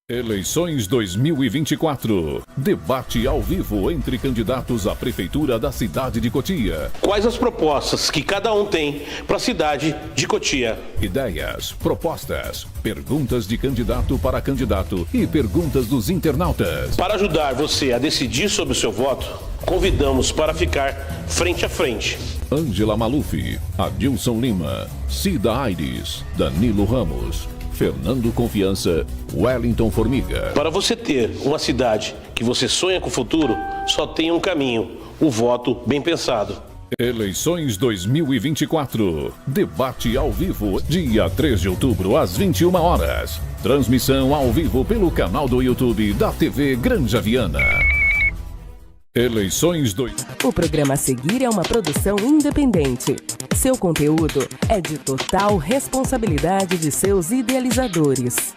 Eleições 2024. Debate ao vivo entre candidatos à prefeitura da cidade de Cotia. Quais as propostas que cada um tem para a cidade de Cotia? Ideias, propostas, perguntas de candidato para candidato e perguntas dos internautas. Para ajudar você a decidir sobre o seu voto, convidamos para ficar frente a frente Ângela Maluf, Adilson Lima, Cida Aires, Danilo Ramos, Fernando Confiança, Wellington Formiga. Para você ter uma cidade que você sonha com o futuro, só tem um caminho: o voto bem pensado. Eleições 2024. Debate ao vivo, dia 3 de outubro, às 21 horas. Transmissão ao vivo pelo canal do YouTube da TV Granja Viana. Eleições 2. O programa a seguir é uma produção independente. Seu conteúdo é de total responsabilidade de seus idealizadores.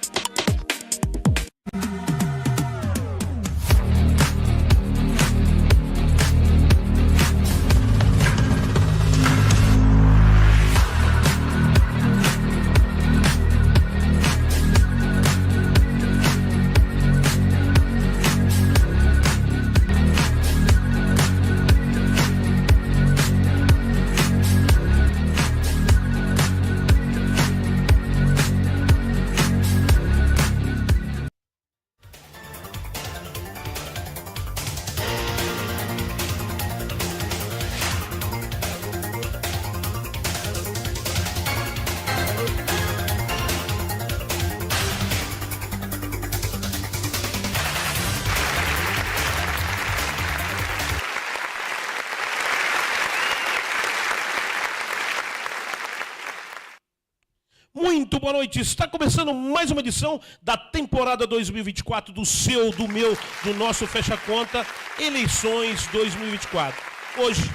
Muito boa noite, está começando mais uma edição da temporada 2024 do seu, do meu, do nosso Fecha Conta, Eleições 2024. Hoje,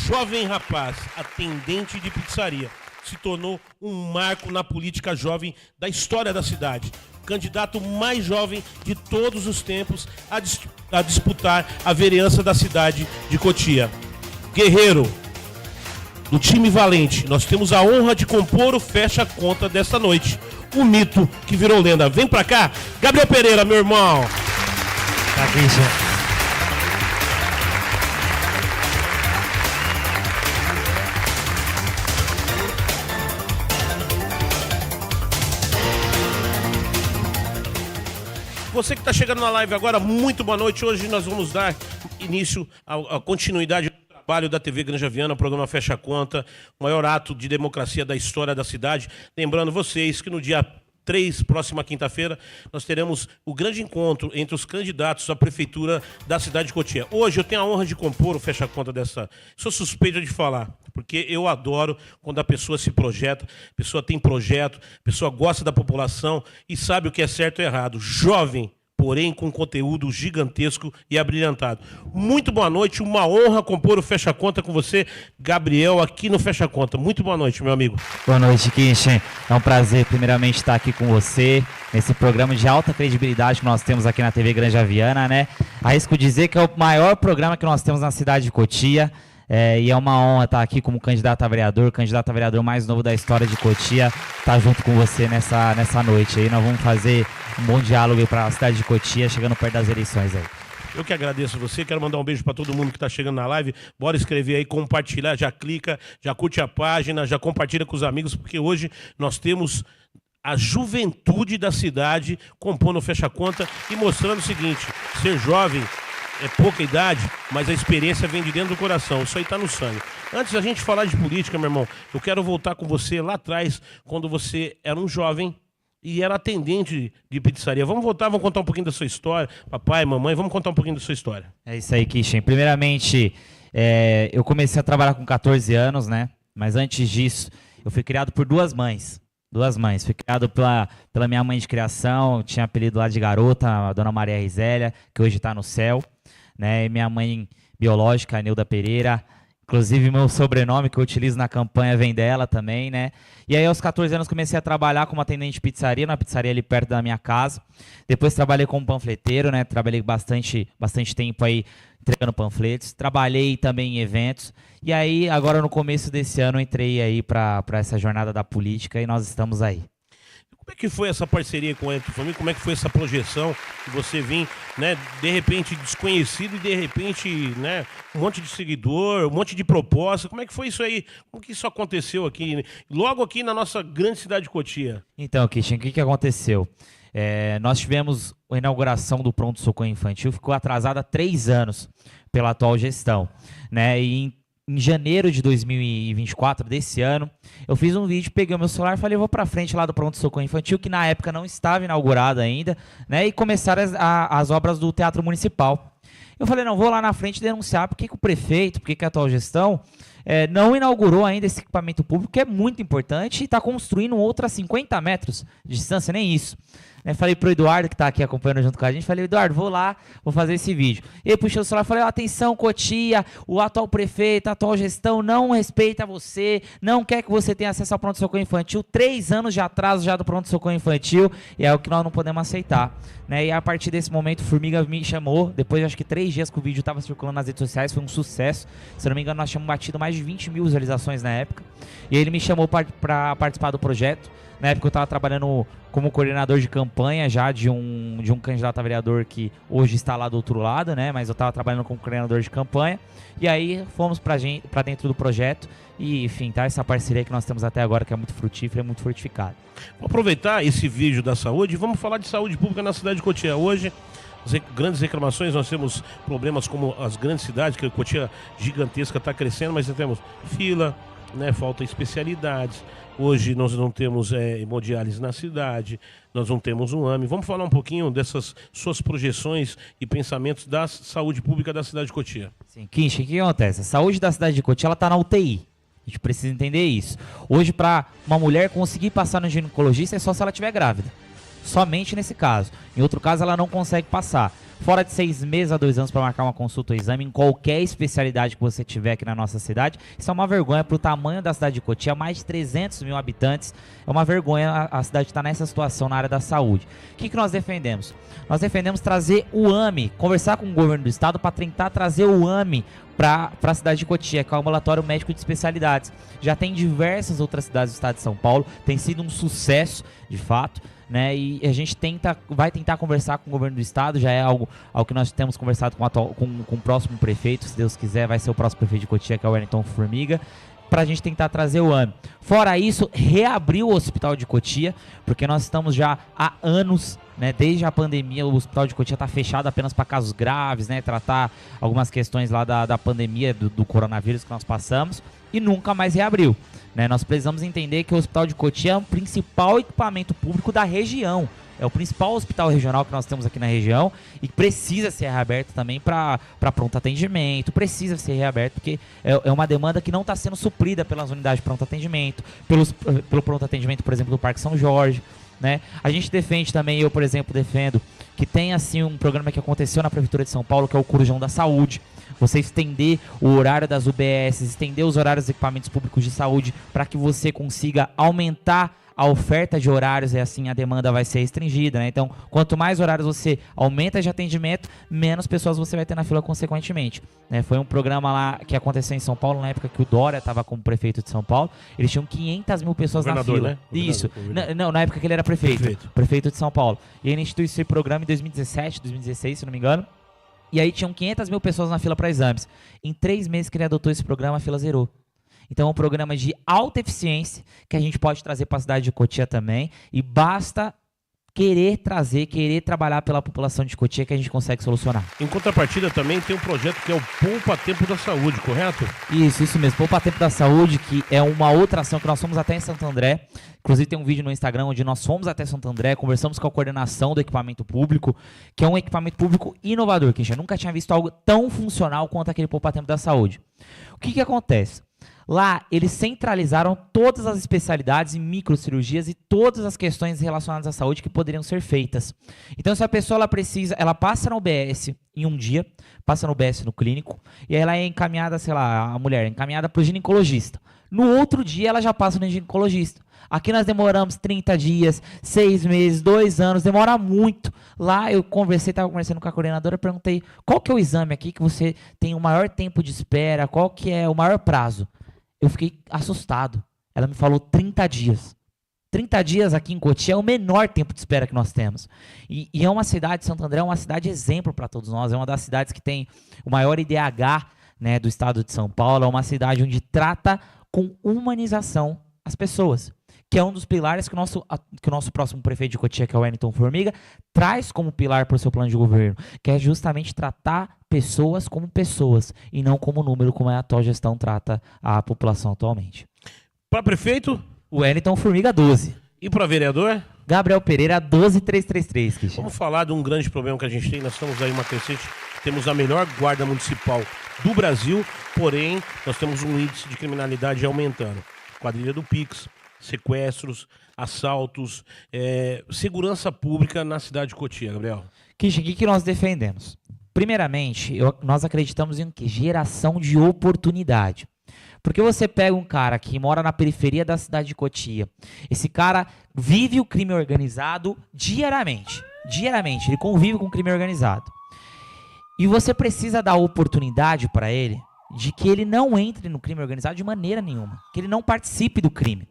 jovem rapaz, atendente de pizzaria, se tornou um marco na política jovem da história da cidade. Candidato mais jovem de todos os tempos a disputar a vereança da cidade de Cotia. Guerreiro do time Valente, nós temos a honra de compor o Fecha Conta desta noite. O mito que virou lenda. Vem pra cá, Gabriel Pereira, meu irmão. Tá aqui, gente. Você que está chegando na live agora, muito boa noite. Hoje nós vamos dar início à continuidade do trabalho da TV Granja Viana, o programa Fecha Conta, o maior ato de democracia da história da cidade. Lembrando vocês que no dia 3, próxima quinta-feira, nós teremos o grande encontro entre os candidatos à prefeitura da cidade de Cotia. Hoje eu tenho a honra de compor o Fecha Conta dessa... Sou suspeito de falar, porque eu adoro quando a pessoa se projeta, a pessoa tem projeto, a pessoa gosta da população e sabe o que é certo e errado. Jovem, porém com conteúdo gigantesco e abrilhantado. Muito boa noite, uma honra compor o Fecha Conta com você, Gabriel, aqui no Fecha Conta. Muito boa noite, meu amigo. Boa noite, Kishen. É um prazer, primeiramente, estar aqui com você, nesse programa de alta credibilidade que nós temos aqui na TV Granja Viana, né? Arrisco dizer que é o maior programa que nós temos na cidade de Cotia. E é uma honra estar aqui como candidato a vereador mais novo da história de Cotia, estar junto com você nessa noite aí. Nós vamos fazer um bom diálogo para a cidade de Cotia, chegando perto das eleições aí. Eu que agradeço você, quero mandar um beijo para todo mundo que está chegando na live. Bora escrever aí, compartilhar, já clica, já curte a página, já compartilha com os amigos, porque hoje nós temos a juventude da cidade compondo o Fecha Conta e mostrando o seguinte: ser jovem é pouca idade, mas a experiência vem de dentro do coração. Isso aí tá no sangue. Antes da gente falar de política, meu irmão, eu quero voltar com você lá atrás, quando você era um jovem e era atendente de pizzaria. Vamos voltar, vamos contar um pouquinho da sua história. Papai, mamãe, vamos contar um pouquinho da sua história. É isso aí, Kishen. Primeiramente, eu comecei a trabalhar com 14 anos, né? Mas antes disso, eu fui criado por duas mães. Fui criado pela minha mãe de criação, tinha apelido lá de garota, a dona Maria Rizélia, que hoje está no céu, né? E minha mãe biológica, a Nilda Pereira. Inclusive, meu sobrenome que eu utilizo na campanha vem dela também, né? E aí, aos 14 anos, comecei a trabalhar como atendente de pizzaria, numa pizzaria ali perto da minha casa. Depois trabalhei como panfleteiro, né? Trabalhei bastante tempo aí entregando panfletos. Trabalhei também em eventos. E aí, agora no começo desse ano, eu entrei aí para essa jornada da política e nós estamos aí. Como é que foi essa parceria com a Entre Família? Como é que foi essa projeção que você vem, né, de repente desconhecido e de repente, né, um monte de seguidor, um monte de proposta. Como é que foi isso aí? Como que isso aconteceu aqui, logo aqui na nossa grande cidade de Cotia? Então, Christian, o que aconteceu? Nós tivemos a inauguração do Pronto Socorro Infantil, ficou atrasada há 3 anos pela atual gestão, né? E em janeiro de 2024, desse ano, eu fiz um vídeo, peguei o meu celular e falei, vou pra frente lá do Pronto Socorro Infantil, que na época não estava inaugurado ainda, né? E começaram as obras do Teatro Municipal. Eu falei, não, vou lá na frente denunciar porque que o prefeito, porque que a atual gestão não inaugurou ainda esse equipamento público, que é muito importante, e está construindo outro a 50 metros de distância, nem isso. Falei pro Eduardo, que está aqui acompanhando junto com a gente, falei, Eduardo, vou lá, vou fazer esse vídeo. Ele puxou o celular e falei, atenção, Cotia, o atual prefeito, a atual gestão não respeita você, não quer que você tenha acesso ao pronto-socorro infantil, 3 anos de atraso já do pronto-socorro infantil, e é o que nós não podemos aceitar. E a partir desse momento, o Formiga me chamou, depois de acho que 3 dias que o vídeo estava circulando nas redes sociais, foi um sucesso, se não me engano, nós tínhamos batido mais de 20 mil visualizações na época, e ele me chamou para participar do projeto. Na época eu estava trabalhando como coordenador de campanha já de um candidato a vereador que hoje está lá do outro lado, né? Mas eu estava trabalhando como coordenador de campanha. E aí fomos para dentro do projeto e, enfim, tá essa parceria que nós temos até agora, que é muito frutífera e muito fortificada. Vou aproveitar esse vídeo da saúde e vamos falar de saúde pública na cidade de Cotia. Hoje, grandes reclamações, nós temos problemas como as grandes cidades, que a Cotia gigantesca está crescendo, mas nós temos fila, né? Falta especialidades. Hoje nós não temos hemodiálise na cidade, nós não temos um AME. Vamos falar um pouquinho dessas suas projeções e pensamentos da saúde pública da cidade de Cotia. Sim, Kinch, o que acontece? A saúde da cidade de Cotia está na UTI. A gente precisa entender isso. Hoje, para uma mulher conseguir passar no ginecologista, é só se ela estiver grávida. Somente nesse caso. Em outro caso, ela não consegue passar. Fora de 6 meses a 2 anos para marcar uma consulta ou exame em qualquer especialidade que você tiver aqui na nossa cidade. Isso é uma vergonha para o tamanho da cidade de Cotia, mais de 300 mil habitantes. É uma vergonha a cidade estar nessa situação na área da saúde. O que nós defendemos? Nós defendemos trazer o AME, conversar com o governo do estado para tentar trazer o AME para a cidade de Cotia, que é o Ambulatório Médico de Especialidades. Já tem diversas outras cidades do estado de São Paulo, tem sido um sucesso, de fato. E a gente vai tentar conversar com o governo do estado, já é algo que nós temos conversado com o próximo prefeito, se Deus quiser, vai ser o próximo prefeito de Cotia, que é o Wellington Formiga, para a gente tentar trazer o AME. Fora isso, reabrir o hospital de Cotia, porque nós estamos já há anos, desde a pandemia, o hospital de Cotia está fechado apenas para casos graves, tratar algumas questões lá da pandemia, do coronavírus que nós passamos, e nunca mais reabriu. Nós precisamos entender que o hospital de Cotia é o principal equipamento público da região. É o principal hospital regional que nós temos aqui na região e precisa ser reaberto também para pronto atendimento, precisa ser reaberto porque é uma demanda que não está sendo suprida pelas unidades de pronto atendimento, pelo pronto atendimento, por exemplo, do Parque São Jorge. A gente defende também, eu, por exemplo, defendo que tem assim um programa que aconteceu na Prefeitura de São Paulo, que é o Corujão da Saúde. Você estender o horário das UBS, estender os horários dos equipamentos públicos de saúde para que você consiga aumentar a oferta de horários e assim a demanda vai ser restringida, Então, quanto mais horários você aumenta de atendimento, menos pessoas você vai ter na fila consequentemente. Foi um programa lá que aconteceu em São Paulo, na época que o Dória estava como prefeito de São Paulo, eles tinham 500 mil pessoas na fila. Isso, não, na época que ele era prefeito de São Paulo. E ele instituiu esse programa em 2017, 2016, se não me engano. E aí tinham 500 mil pessoas na fila para exames. Em 3 meses que ele adotou esse programa, a fila zerou. Então é um programa de alta eficiência que a gente pode trazer para a cidade de Cotia também. E basta querer trabalhar pela população de Cotia que a gente consegue solucionar. Em contrapartida também tem um projeto que é o Poupa Tempo da Saúde, correto? Isso mesmo. Poupa Tempo da Saúde, que é uma outra ação que nós fomos até em Santo André. Inclusive tem um vídeo no Instagram onde nós fomos até Santo André, conversamos com a coordenação do equipamento público, que é um equipamento público inovador, que a gente nunca tinha visto algo tão funcional quanto aquele Poupa Tempo da Saúde. O que acontece? Lá, eles centralizaram todas as especialidades em microcirurgias e todas as questões relacionadas à saúde que poderiam ser feitas. Então, se a pessoa ela passa no UBS em um dia, passa no UBS no clínico, e aí ela é encaminhada, a mulher é encaminhada para o ginecologista. No outro dia, ela já passa no ginecologista. Aqui nós demoramos 30 dias, 6 meses, 2 anos, demora muito. Lá eu estava conversando com a coordenadora, perguntei qual que é o exame aqui que você tem o maior tempo de espera, qual que é o maior prazo. Eu fiquei assustado. Ela me falou 30 dias. 30 dias aqui em Cotia é o menor tempo de espera que nós temos. E é uma cidade, Santo André é uma cidade exemplo para todos nós, é uma das cidades que tem o maior IDH, né, do estado de São Paulo, é uma cidade onde trata com humanização as pessoas, que é um dos pilares que o nosso próximo prefeito de Cotia, que é o Wellington Formiga, traz como pilar para o seu plano de governo, que é justamente tratar pessoas como pessoas e não como número, como a atual gestão trata a população atualmente. Para prefeito? O Wellington Formiga 12. E para vereador? Gabriel Pereira 12333, Cristian. Vamos falar de um grande problema que a gente tem. Nós estamos aí uma crescente, temos a melhor guarda municipal do Brasil, porém nós temos um índice de criminalidade aumentando. Quadrilha do Pix, sequestros, assaltos, segurança pública na cidade de Cotia, Gabriel. Cristian, o que nós defendemos? Primeiramente, nós acreditamos em geração de oportunidade. Porque você pega um cara que mora na periferia da cidade de Cotia, esse cara vive o crime organizado diariamente. Diariamente, ele convive com o crime organizado. E você precisa dar oportunidade para ele de que ele não entre no crime organizado de maneira nenhuma, que ele não participe do crime,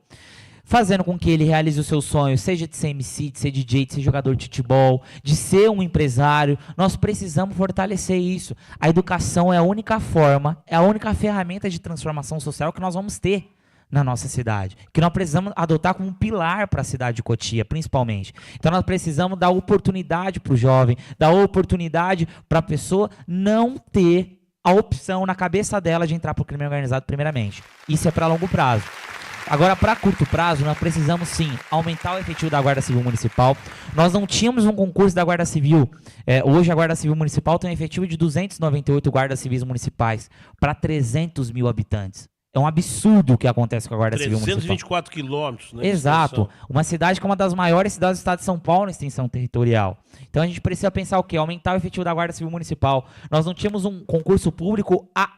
fazendo com que ele realize os seus sonhos, seja de ser MC, de ser DJ, de ser jogador de futebol, de ser um empresário. Nós precisamos fortalecer isso. A educação é a única forma, é a única ferramenta de transformação social que nós vamos ter na nossa cidade, que nós precisamos adotar como um pilar para a cidade de Cotia, principalmente. Então nós precisamos dar oportunidade para o jovem, dar oportunidade para a pessoa não ter a opção na cabeça dela de entrar para o crime organizado primeiramente. Isso é para longo prazo. Agora, para curto prazo, nós precisamos sim aumentar o efetivo da Guarda Civil Municipal. Nós não tínhamos um concurso da Guarda Civil. Hoje a Guarda Civil Municipal tem um efetivo de 298 guardas civis municipais para 300 mil habitantes. É um absurdo o que acontece com a Guarda Civil Municipal. 324 quilômetros, né? Exato. Uma cidade que é uma das maiores cidades do estado de São Paulo em extensão territorial. Então a gente precisa pensar o quê? Aumentar o efetivo da Guarda Civil Municipal. Nós não tínhamos um concurso público há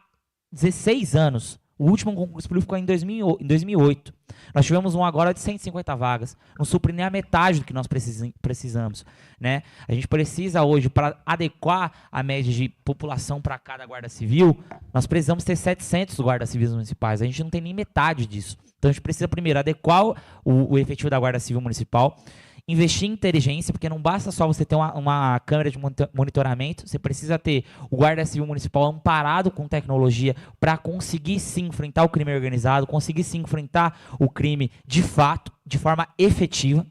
16 anos. O último concurso público foi em 2008. Nós tivemos um agora de 150 vagas. Não supre nem a metade do que nós precisamos, né? A gente precisa hoje, para adequar a média de população para cada guarda civil, nós precisamos ter 700 guardas civis municipais. A gente não tem nem metade disso. Então a gente precisa primeiro adequar o efetivo da Guarda Civil Municipal, investir em inteligência, porque não basta só você ter uma câmera de monitoramento, você precisa ter o Guarda Civil Municipal amparado com tecnologia para conseguir sim enfrentar o crime organizado, conseguir sim enfrentar o crime de fato, de forma efetiva.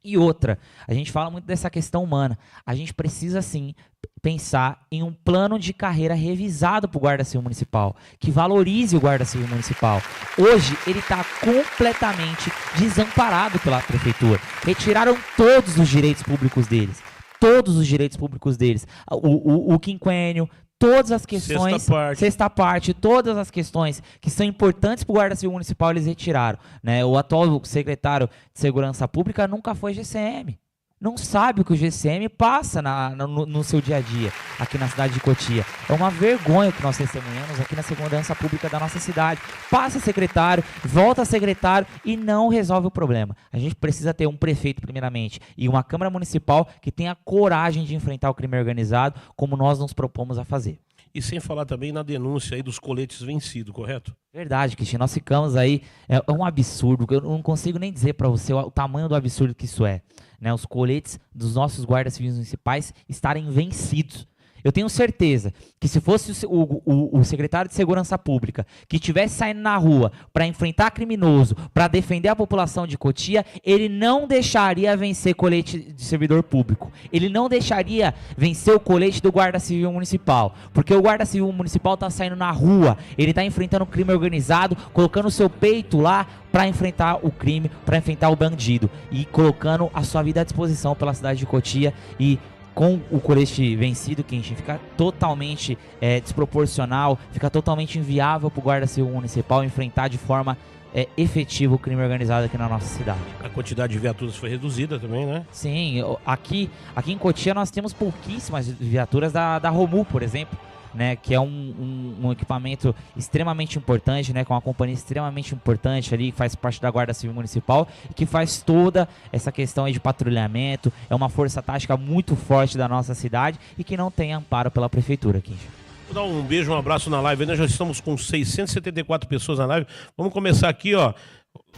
E outra, a gente fala muito dessa questão humana, a gente precisa sim pensar em um plano de carreira revisado para o Guarda Civil Municipal, que valorize o Guarda Civil Municipal. Hoje ele está completamente desamparado pela prefeitura. Retiraram todos os direitos públicos deles. Todos os direitos públicos deles. O quinquênio, todas as questões, sexta parte, todas as questões que são importantes para o Guarda Civil Municipal eles retiraram, né? O atual secretário de Segurança Pública nunca foi GCM. Não sabe o que o GCM passa no seu dia a dia aqui na cidade de Cotia. É uma vergonha que nós testemunhamos aqui na segurança pública da nossa cidade. Passa secretário, volta secretário e não resolve o problema. A gente precisa ter um prefeito primeiramente e uma Câmara Municipal que tenha coragem de enfrentar o crime organizado como nós nos propomos a fazer. E sem falar também na denúncia aí dos coletes vencidos, correto? Verdade, Cristian. Nós ficamos aí, é um absurdo, eu não consigo nem dizer para você o tamanho do absurdo que isso é. Né? Os coletes dos nossos guardas civis municipais estarem vencidos. Eu tenho certeza que se fosse o secretário de Segurança Pública que estivesse saindo na rua para enfrentar criminoso, para defender a população de Cotia, ele não deixaria vencer colete de servidor público. Ele não deixaria vencer o colete do Guarda Civil Municipal. Porque o Guarda Civil Municipal está saindo na rua, ele está enfrentando o crime organizado, colocando o seu peito lá para enfrentar o crime, para enfrentar o bandido. E colocando a sua vida à disposição pela cidade de Cotia e com o colete vencido, que a gente fica totalmente desproporcional, fica totalmente inviável para o Guarda Civil Municipal enfrentar de forma efetiva o crime organizado aqui na nossa cidade. A quantidade de viaturas foi reduzida também, né? Sim, aqui em Cotia nós temos pouquíssimas viaturas da Romu, por exemplo, né, que é um equipamento extremamente importante, né, com uma companhia extremamente importante ali, que faz parte da Guarda Civil Municipal e que faz toda essa questão aí de patrulhamento, é uma força tática muito forte da nossa cidade e que não tem amparo pela prefeitura aqui. Vou dar um beijo, um abraço na live, nós já estamos com 674 pessoas na live, vamos começar aqui, ó.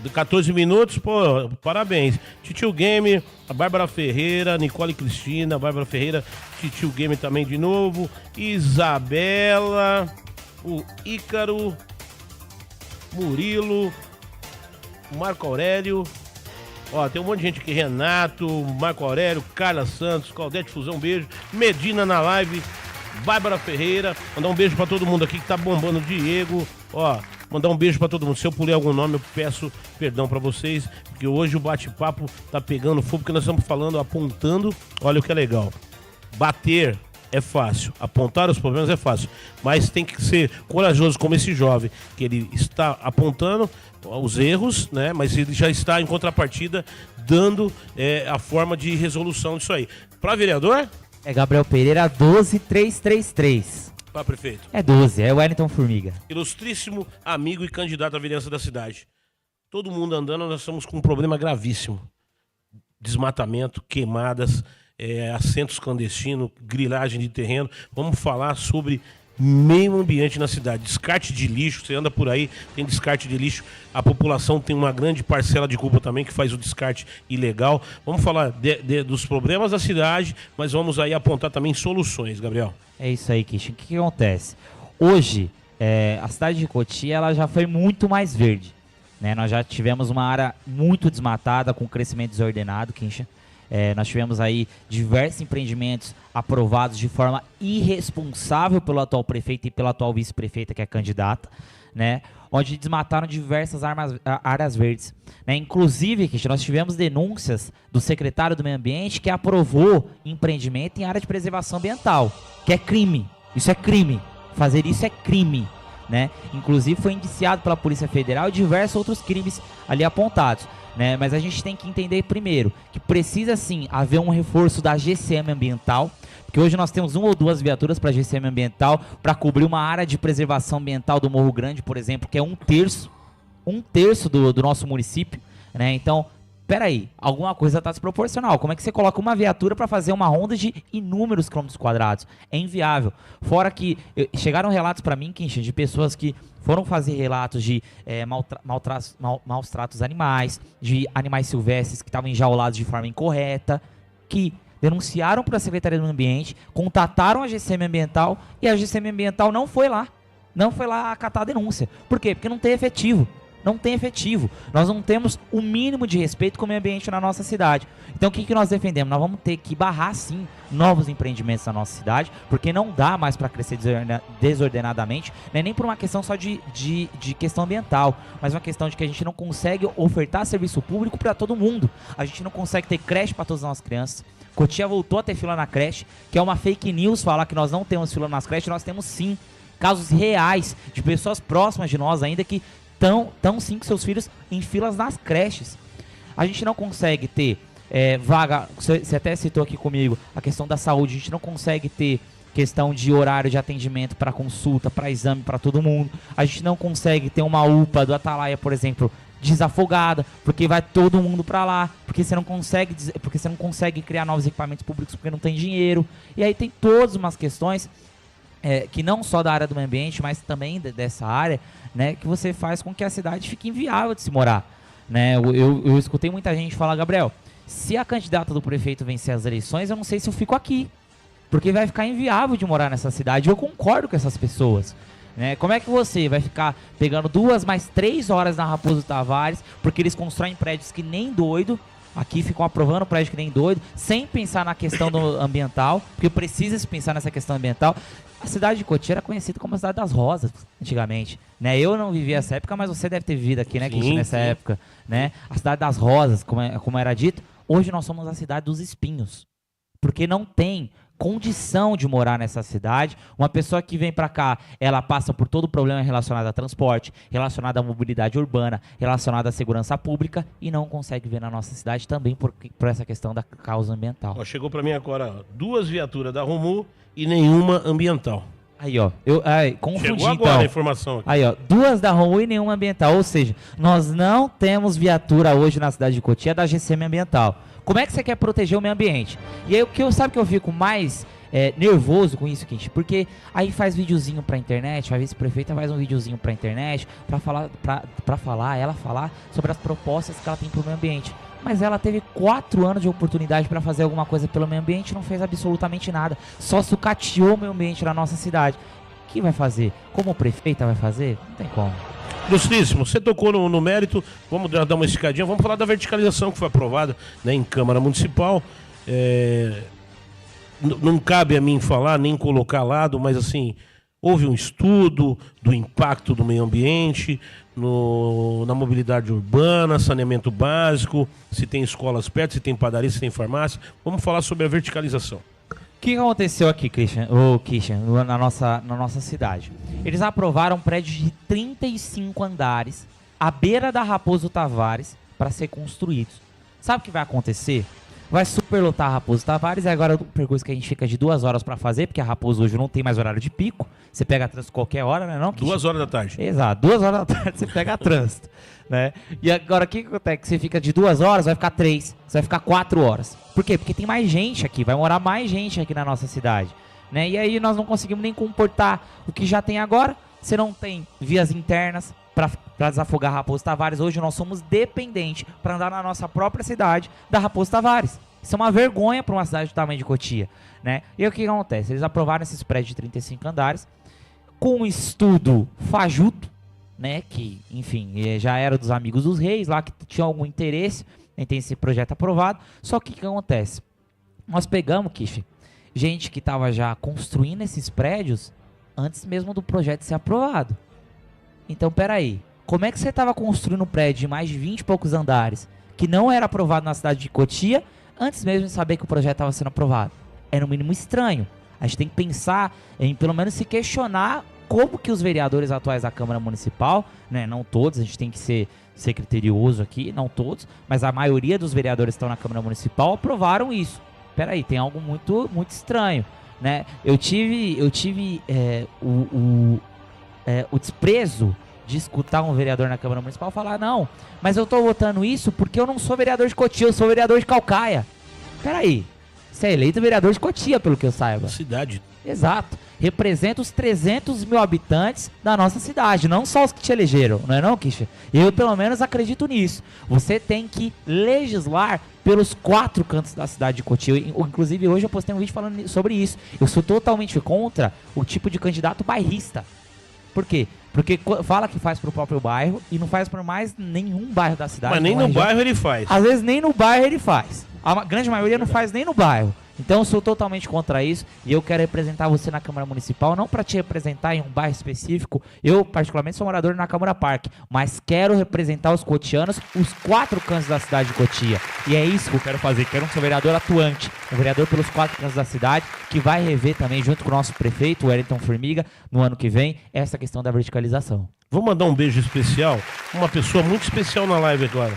De 14 minutos, pô, parabéns. Titio Game, a Bárbara Ferreira, Nicole Cristina, Bárbara Ferreira, Titio Game também de novo, Isabela, o Ícaro, Murilo, Marco Aurélio, ó, tem um monte de gente aqui, Renato, Marco Aurélio, Carla Santos, Claudete Fusão, beijo, Medina na live, Bárbara Ferreira, mandar um beijo pra todo mundo aqui que tá bombando, Diego, ó, mandar um beijo pra todo mundo. Se eu pulei algum nome, eu peço perdão pra vocês, porque hoje o bate-papo tá pegando fogo, porque nós estamos falando, apontando, olha o que é legal. Bater é fácil, apontar os problemas é fácil, mas tem que ser corajoso como esse jovem, que ele está apontando os erros, né? Mas ele já está em contrapartida dando a forma de resolução disso aí. Para vereador? É Gabriel Pereira 12333. Para prefeito? É 12, é Wellington Formiga. Ilustríssimo amigo e candidato à vereança da cidade. Todo mundo andando, nós estamos com um problema gravíssimo. Desmatamento, queimadas, assentos clandestinos, grilagem de terreno. Vamos falar sobre meio ambiente na cidade. Descarte de lixo, você anda por aí, tem descarte de lixo. A população tem uma grande parcela de culpa também que faz o descarte ilegal. Vamos falar dos problemas da cidade, mas vamos aí apontar também soluções, Gabriel. É isso aí, Christian. O que acontece? Hoje, a cidade de Cotia ela já foi muito mais verde, né? Nós já tivemos uma área muito desmatada, com crescimento desordenado, Christian. Nós tivemos aí diversos empreendimentos aprovados de forma irresponsável pelo atual prefeito e pela atual vice-prefeita, que é candidata, né? Onde desmataram diversas áreas verdes, né? Inclusive, nós tivemos denúncias do secretário do Meio Ambiente que aprovou empreendimento em área de preservação ambiental, que é crime. Isso é crime. Fazer isso é crime, né? Inclusive foi indiciado pela Polícia Federal e diversos outros crimes ali apontados, né? Mas a gente tem que entender primeiro que precisa sim haver um reforço da GCM ambiental, porque hoje nós temos 1 ou 2 viaturas para GCM ambiental para cobrir uma área de preservação ambiental do Morro Grande, por exemplo, que é um terço do nosso município, né? Então, peraí, alguma coisa está desproporcional. Como é que você coloca uma viatura para fazer uma ronda de inúmeros quilômetros quadrados? É inviável. Fora que chegaram relatos para mim, Christian, de pessoas que foram fazer relatos de maus tratos animais, de animais silvestres que estavam enjaulados de forma incorreta, que denunciaram para a Secretaria do Meio Ambiente, contataram a GCM Ambiental e a GCM Ambiental não foi lá acatar a denúncia. Por quê? Porque não tem efetivo. Não tem efetivo. Nós não temos o mínimo de respeito com o meio ambiente na nossa cidade. Então o que nós defendemos? Nós vamos ter que barrar sim novos empreendimentos na nossa cidade, porque não dá mais para crescer desordenadamente, né? Nem por uma questão só de questão ambiental, mas uma questão de que a gente não consegue ofertar serviço público para todo mundo. A gente não consegue ter creche para todas as nossas crianças. Cotia voltou a ter fila na creche, que é uma fake news falar que nós não temos fila nas creches. Nós temos sim casos reais de pessoas próximas de nós ainda que estão sim com seus filhos em filas nas creches. A gente não consegue ter vaga, você até citou aqui comigo a questão da saúde, a gente não consegue ter questão de horário de atendimento para consulta, para exame, para todo mundo. A gente não consegue ter uma UPA do Atalaia, por exemplo, desafogada, porque vai todo mundo para lá, porque você não consegue criar novos equipamentos públicos porque não tem dinheiro. E aí tem todas umas questões que não só da área do meio ambiente, mas também dessa área, né, que você faz com que a cidade fique inviável de se morar, né? Eu escutei muita gente falar, Gabriel, se a candidata do prefeito vencer as eleições, eu não sei se eu fico aqui, porque vai ficar inviável de morar nessa cidade. Eu concordo com essas pessoas, né? Como é que você vai ficar pegando 2 mais 3 horas na Raposo Tavares, porque eles constroem prédios que nem doido, aqui ficam aprovando prédio que nem doido, sem pensar na questão ambiental, porque precisa se pensar nessa questão ambiental. A cidade de Cotia era conhecida como a cidade das rosas, antigamente, né? Eu não vivi essa época, mas você deve ter vivido aqui, né, Cristian, nessa época, né? A cidade das rosas, como era dito. Hoje nós somos a cidade dos espinhos, porque não tem condição de morar nessa cidade. Uma pessoa que vem para cá, ela passa por todo o problema relacionado a transporte, relacionado à mobilidade urbana, relacionado à segurança pública e não consegue ver na nossa cidade também por essa questão da causa ambiental. Ó, chegou para mim agora 2 viaturas da Romu e nenhuma ambiental. Aí, ó, confundi. Chegou agora então a informação aqui. Aí, ó, 2 da Romu e nenhuma ambiental, ou seja, nós não temos viatura hoje na cidade de Cotia da GCM Ambiental. Como é que você quer proteger o meio ambiente? E aí, sabe que eu fico mais nervoso com isso, Kish, porque aí faz videozinho pra internet, a vice-prefeita faz um videozinho pra internet pra falar, ela falar sobre as propostas que ela tem pro meio ambiente. Mas ela teve 4 anos de oportunidade para fazer alguma coisa pelo meio ambiente e não fez absolutamente nada. Só sucateou o meio ambiente na nossa cidade. O que vai fazer? Como prefeita vai fazer? Não tem como. Ilustríssimo, você tocou no mérito, vamos dar uma esticadinha, vamos falar da verticalização que foi aprovada, né, em Câmara Municipal. Não cabe a mim falar, nem colocar lado, mas assim, houve um estudo do impacto do meio ambiente, na mobilidade urbana, saneamento básico, se tem escolas perto, se tem padaria, se tem farmácia. Vamos falar sobre a verticalização. O que aconteceu aqui, Christian, na nossa cidade? Eles aprovaram um prédio de 35 andares à beira da Raposo Tavares para ser construídos. Sabe o que vai acontecer? Vai superlotar a Raposo Tavares, e agora é um percurso que a gente fica de 2 horas para fazer, porque a Raposo hoje não tem mais horário de pico. Você pega trânsito qualquer hora, né? Não, 2 horas da tarde. Exato, 2 horas da tarde você pega trânsito, né? E agora o que acontece? Você fica de 2 horas, vai ficar 3, você vai ficar 4 horas. Por quê? Porque tem mais gente aqui, vai morar mais gente aqui na nossa cidade, né? E aí nós não conseguimos nem comportar o que já tem agora. Você não tem vias internas para desafogar a Raposo Tavares. Hoje nós somos dependentes para andar na nossa própria cidade da Raposo Tavares. Isso é uma vergonha para uma cidade do tamanho de Cotia, né? E aí o que acontece? Eles aprovaram esses prédios de 35 andares com um estudo fajuto, né? Que, enfim, já era dos amigos dos reis lá, que tinha algum interesse em ter esse projeto aprovado. Só que o que acontece? Nós pegamos, Kish, gente que estava já construindo esses prédios antes mesmo do projeto ser aprovado. Então, peraí, como é que você estava construindo um prédio de mais de 20 e poucos andares que não era aprovado na cidade de Cotia antes mesmo de saber que o projeto estava sendo aprovado? É no mínimo estranho. A gente tem que pensar em pelo menos se questionar como que os vereadores atuais da Câmara Municipal, né, não todos, a gente tem que ser criterioso aqui, não todos, mas a maioria dos vereadores que estão na Câmara Municipal aprovaram isso. Peraí, tem algo muito, muito estranho, né? Eu tive o desprezo de escutar um vereador na Câmara Municipal falar: não, mas eu tô votando isso porque eu não sou vereador de Cotia, eu sou vereador de Caucaia. Peraí, você é eleito vereador de Cotia, pelo que eu saiba. Cidade. Exato. Representa os 300 mil habitantes da nossa cidade, não só os que te elegeram, não é não, Kisha? Eu, pelo menos, acredito nisso. Você tem que legislar pelos 4 cantos da cidade de Cotia. Inclusive, hoje eu postei um vídeo falando sobre isso. Eu sou totalmente contra o tipo de candidato bairrista. Por quê? Porque fala que faz pro próprio bairro e não faz por mais nenhum bairro da cidade. Mas nem no bairro ele faz. Às vezes nem no bairro ele faz. A grande maioria não faz nem no bairro. Então eu sou totalmente contra isso e eu quero representar você na Câmara Municipal, não para te representar em um bairro específico. Eu, particularmente, sou morador na Câmara Parque, mas quero representar os cotianos, os 4 cantos da cidade de Cotia. E é isso que eu quero fazer. Quero um vereador atuante, um vereador pelos 4 cantos da cidade, que vai rever também, junto com o nosso prefeito, o Wellington Formiga, no ano que vem, essa questão da verticalização. Vou mandar um beijo especial, uma pessoa muito especial na live agora.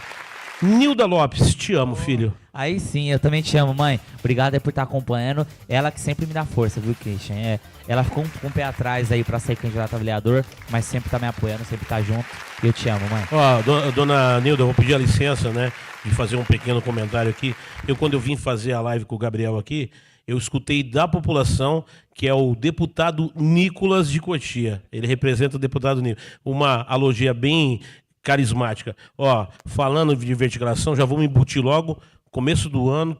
Nilda Lopes, te amo, filho. Aí sim, eu também te amo, mãe. Obrigado aí por estar acompanhando. Ela que sempre me dá força, viu, Christian? Ela ficou com o pé atrás aí pra ser candidata a vereador, mas sempre tá me apoiando, sempre tá junto. E eu te amo, mãe. Ó, dona Nilda, eu vou pedir a licença, né, de fazer um pequeno comentário aqui. Quando eu vim fazer a live com o Gabriel aqui, eu escutei da população que é o deputado Nicolas de Cotia. Ele representa o deputado Nicolas. Uma alogia bem carismática. Ó, falando de verticalização, já vou me embutir logo. Começo do ano,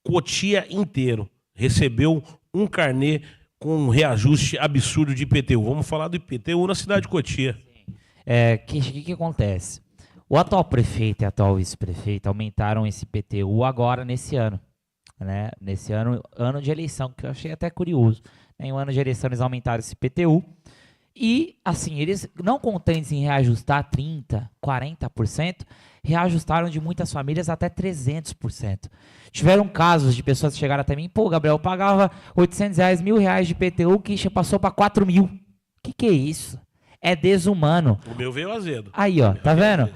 Cotia inteiro recebeu um carnê com um reajuste absurdo de IPTU. Vamos falar do IPTU na cidade de Cotia. O que acontece? O atual prefeito e a atual vice-prefeito aumentaram esse IPTU agora nesse ano, né? Nesse ano de eleição, que eu achei até curioso. Em um ano de eleição eles aumentaram esse IPTU. E, assim, eles não contentes em reajustar 30%, 40%, reajustaram de muitas famílias até 300%. Tiveram casos de pessoas que chegaram até mim: pô, Gabriel, eu pagava R$800, R$1.000 de IPTU, que passou para 4 mil. Que é isso? É desumano. O meu veio azedo. Aí, ó, tá vendo?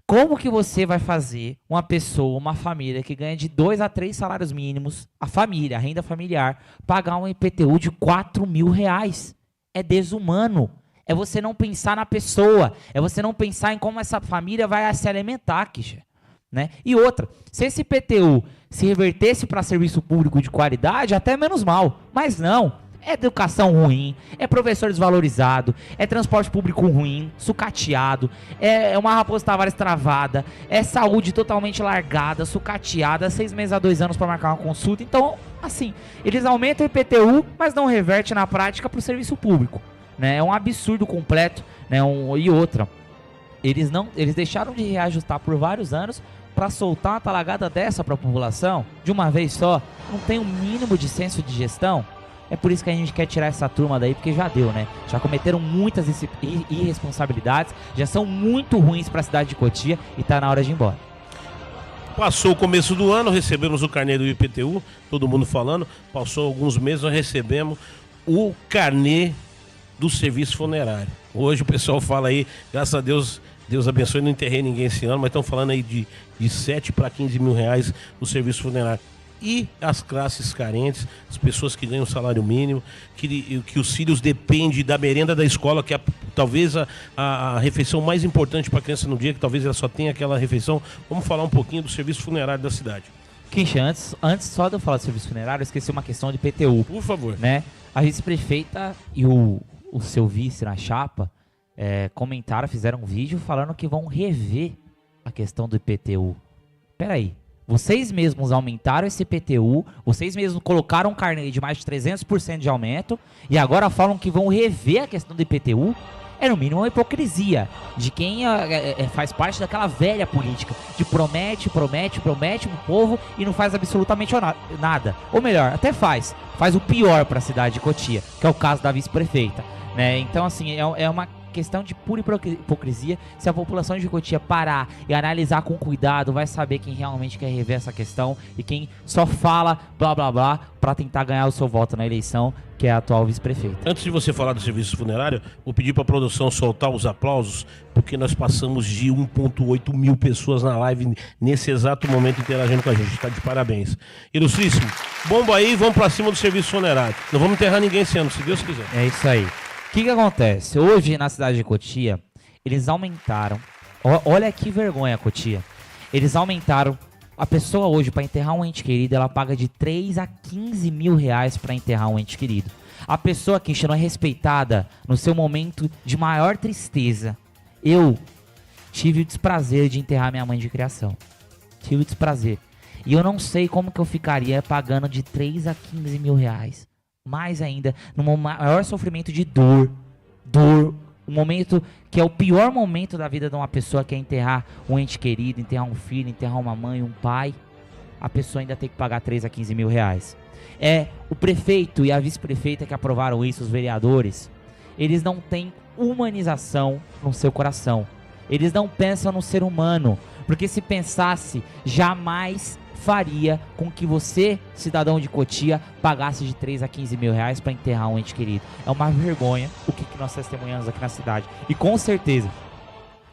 Como que você vai fazer uma pessoa, uma família que ganha de 2 a 3 salários mínimos, a família, a renda familiar, pagar um IPTU de R$4.000? É desumano. É você não pensar na pessoa. É você não pensar em como essa família vai se alimentar, Kisha. né? E outra, se esse IPTU se revertesse para serviço público de qualidade, até menos mal, mas não. É educação ruim, é professor desvalorizado, é transporte público ruim, sucateado, é uma Raposo Tavares travada, é saúde totalmente largada, sucateada, 6 meses a 2 anos para marcar uma consulta. Então, assim, eles aumentam o IPTU, mas não reverte na prática para o serviço público, né? É um absurdo completo, né? E outra, eles deixaram de reajustar por vários anos para soltar uma talagada dessa para a população, de uma vez só. Não tem um mínimo de senso de gestão. É por isso que a gente quer tirar essa turma daí, porque já deu, né? Já cometeram muitas irresponsabilidades, já são muito ruins para a cidade de Cotia e tá na hora de ir embora. Passou o começo do ano, recebemos o carnê do IPTU, todo mundo falando. Passou alguns meses, nós recebemos o carnê do serviço funerário. Hoje o pessoal fala aí, graças a Deus, Deus abençoe, não enterrei ninguém esse ano, mas estão falando aí de 7 para 15 mil reais do serviço funerário. E as classes carentes, as pessoas que ganham salário mínimo, que os filhos dependem da merenda da escola, que é talvez a refeição mais importante para a criança no dia, que talvez ela só tenha aquela refeição. Vamos falar um pouquinho do serviço funerário da cidade. Kincha, antes só de eu falar do serviço funerário, eu esqueci uma questão de PTU. Por favor. Né? A vice-prefeita e o seu vice na chapa comentaram, fizeram um vídeo falando que vão rever a questão do IPTU. Peraí. Vocês mesmos aumentaram esse IPTU, vocês mesmos colocaram um carnê de mais de 300% de aumento e agora falam que vão rever a questão do IPTU? É no mínimo uma hipocrisia de quem faz parte daquela velha política de promete pro povo e não faz absolutamente nada. Ou melhor, até faz o pior para a cidade de Cotia, que é o caso da vice-prefeita, né? Então, assim, é uma questão de pura hipocrisia. Se a população de Cotia parar e analisar com cuidado, vai saber quem realmente quer rever essa questão e quem só fala blá blá blá para tentar ganhar o seu voto na eleição, que é a atual vice-prefeita. Antes de você falar do serviço funerário, vou pedir para a produção soltar os aplausos, porque nós passamos de 1,8 mil pessoas na live nesse exato momento interagindo com a gente. Está de parabéns. Ilustríssimo, bomba aí, vamos para cima do serviço funerário. Não vamos enterrar ninguém esse ano, se Deus quiser. É isso aí. O que acontece? Hoje, na cidade de Cotia, eles aumentaram... Olha que vergonha, Cotia. Eles aumentaram... A pessoa hoje, para enterrar um ente querido, ela paga de 3 a 15 mil reais para enterrar um ente querido. A pessoa que não é respeitada no seu momento de maior tristeza. Eu tive o desprazer de enterrar minha mãe de criação. Tive o desprazer. E eu não sei como que eu ficaria pagando de 3 a 15 mil reais. Mais ainda, no maior sofrimento de dor, um momento que é o pior momento da vida de uma pessoa, que é enterrar um ente querido, enterrar um filho, enterrar uma mãe, um pai, a pessoa ainda tem que pagar 3 a 15 mil reais. O prefeito e a vice-prefeita que aprovaram isso, os vereadores, eles não têm humanização no seu coração, eles não pensam no ser humano, porque se pensasse, jamais faria com que você, cidadão de Cotia, pagasse de 3 a 15 mil reais para enterrar um ente querido. É uma vergonha o que nós testemunhamos aqui na cidade. E com certeza,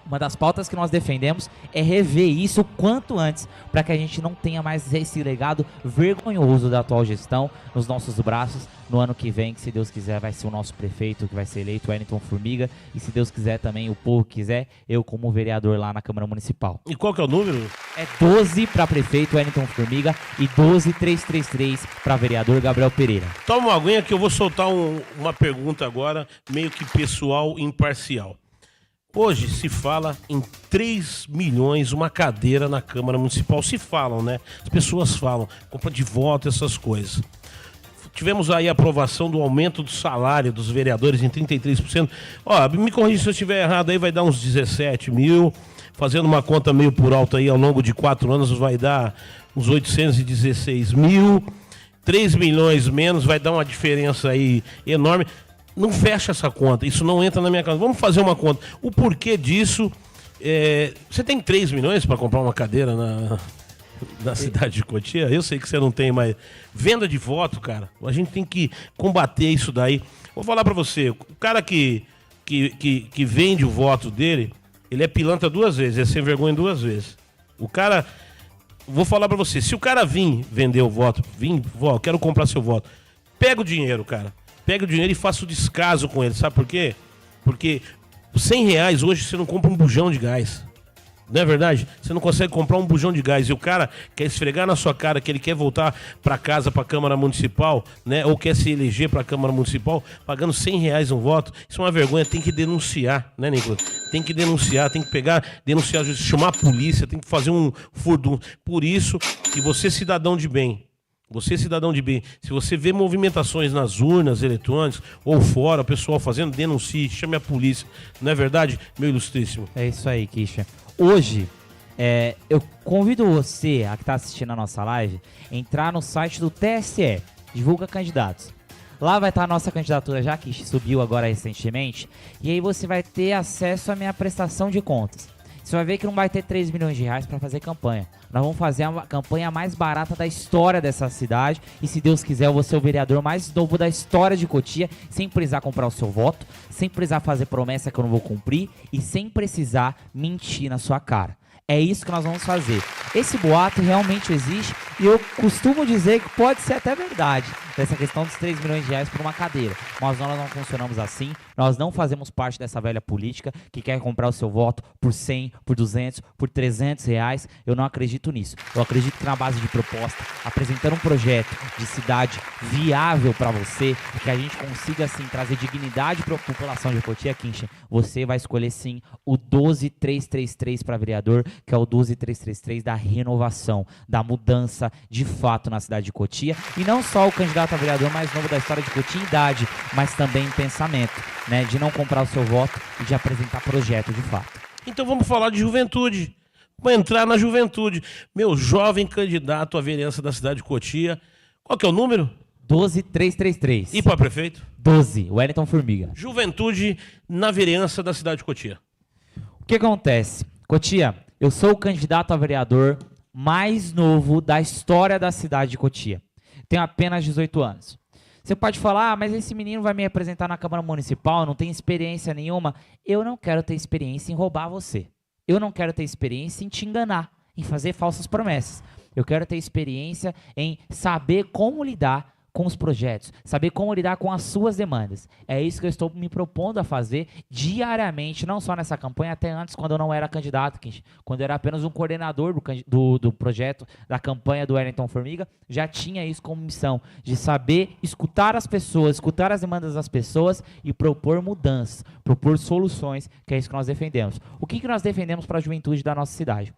uma das pautas que nós defendemos é rever isso o quanto antes, para que a gente não tenha mais esse legado vergonhoso da atual gestão nos nossos braços no ano que vem, que se Deus quiser vai ser o nosso prefeito que vai ser eleito, Wellington Formiga, e se Deus quiser também, o povo quiser, eu como vereador lá na Câmara Municipal. E qual que é o número? É 12 para prefeito Wellington Formiga e 12333 para vereador Gabriel Pereira. Toma uma aguinha que eu vou soltar uma pergunta agora, meio que pessoal e imparcial. Hoje se fala em 3 milhões uma cadeira na Câmara Municipal. Se falam, né? As pessoas falam, compra de voto, essas coisas. Tivemos aí a aprovação do aumento do salário dos vereadores em 33%. Ó, me corrija se eu estiver errado, aí vai dar uns 17 mil. Fazendo uma conta meio por alto aí, ao longo de 4 anos vai dar uns 816 mil. 3 milhões menos vai dar uma diferença aí enorme. Não fecha essa conta, isso não entra na minha conta. Vamos fazer uma conta. O porquê disso, você tem 3 milhões para comprar uma cadeira na cidade de Cotia? Eu sei que você não tem, mas venda de voto, cara, a gente tem que combater isso daí. Vou falar para você, o cara que vende o voto dele, ele é pilantra 2 vezes, é sem vergonha 2 vezes. O cara, vou falar para você, se o cara vir vender o voto, quero comprar seu voto, pega o dinheiro, cara. Pega o dinheiro e faça o descaso com ele, sabe por quê? Porque 100 reais hoje você não compra um bujão de gás. Não é verdade? Você não consegue comprar um bujão de gás e o cara quer esfregar na sua cara que ele quer voltar para casa, para a Câmara Municipal, né? Ou quer se eleger para a Câmara Municipal, pagando R$100 um voto. Isso é uma vergonha, tem que denunciar, né, Nicolas? Tem que denunciar, tem que pegar, denunciar, chamar a polícia, tem que fazer um furdunço. Por isso que você, cidadão de bem, se você vê movimentações nas urnas eletrônicas ou fora, o pessoal fazendo, denuncie, chame a polícia. Não é verdade, meu ilustríssimo? É isso aí, Kisha. Hoje, eu convido você, a que está assistindo a nossa live, entrar no site do TSE, Divulga Candidatos. Lá vai estar a nossa candidatura já, que subiu agora recentemente, e aí você vai ter acesso à minha prestação de contas. Você vai ver que não vai ter 3 milhões de reais para fazer campanha. Nós vamos fazer a campanha mais barata da história dessa cidade. E se Deus quiser, eu vou ser o vereador mais novo da história de Cotia, sem precisar comprar o seu voto, sem precisar fazer promessa que eu não vou cumprir e sem precisar mentir na sua cara. É isso que nós vamos fazer. Esse boato realmente existe e eu costumo dizer que pode ser até verdade, dessa questão dos 3 milhões de reais por uma cadeira. Mas nós não funcionamos assim, nós não fazemos parte dessa velha política que quer comprar o seu voto por 100, por 200, por 300 reais. Eu não acredito nisso. Eu acredito que na base de proposta, apresentando um projeto de cidade viável para você, que a gente consiga assim trazer dignidade para a população de Cotia, Kinchen, você vai escolher sim o 12333 para vereador, que é o 12333 da renovação, da mudança de fato na cidade de Cotia. E não só o candidato a vereador mais novo da história de Cotia em idade, mas também em pensamento, né, de não comprar o seu voto e de apresentar projeto de fato. Então vamos falar de juventude. Vamos entrar na juventude. Meu jovem candidato à vereança da cidade de Cotia. Qual que é o número? 12333. E para prefeito? 12, Wellington Formiga. Juventude na vereança da cidade de Cotia. O que acontece? Cotia, eu sou o candidato a vereador mais novo da história da cidade de Cotia. Tenho apenas 18 anos. Você pode falar, mas esse menino vai me apresentar na Câmara Municipal, não tem experiência nenhuma. Eu não quero ter experiência em roubar você. Eu não quero ter experiência em te enganar, em fazer falsas promessas. Eu quero ter experiência em saber como lidar com os projetos, saber como lidar com as suas demandas. É isso que eu estou me propondo a fazer diariamente, não só nessa campanha, até antes, quando eu não era candidato, quando eu era apenas um coordenador do projeto, da campanha do Wellington Formiga, já tinha isso como missão, de saber escutar as pessoas, escutar as demandas das pessoas e propor mudanças, propor soluções, que é isso que nós defendemos. O que nós defendemos para a juventude da nossa cidade?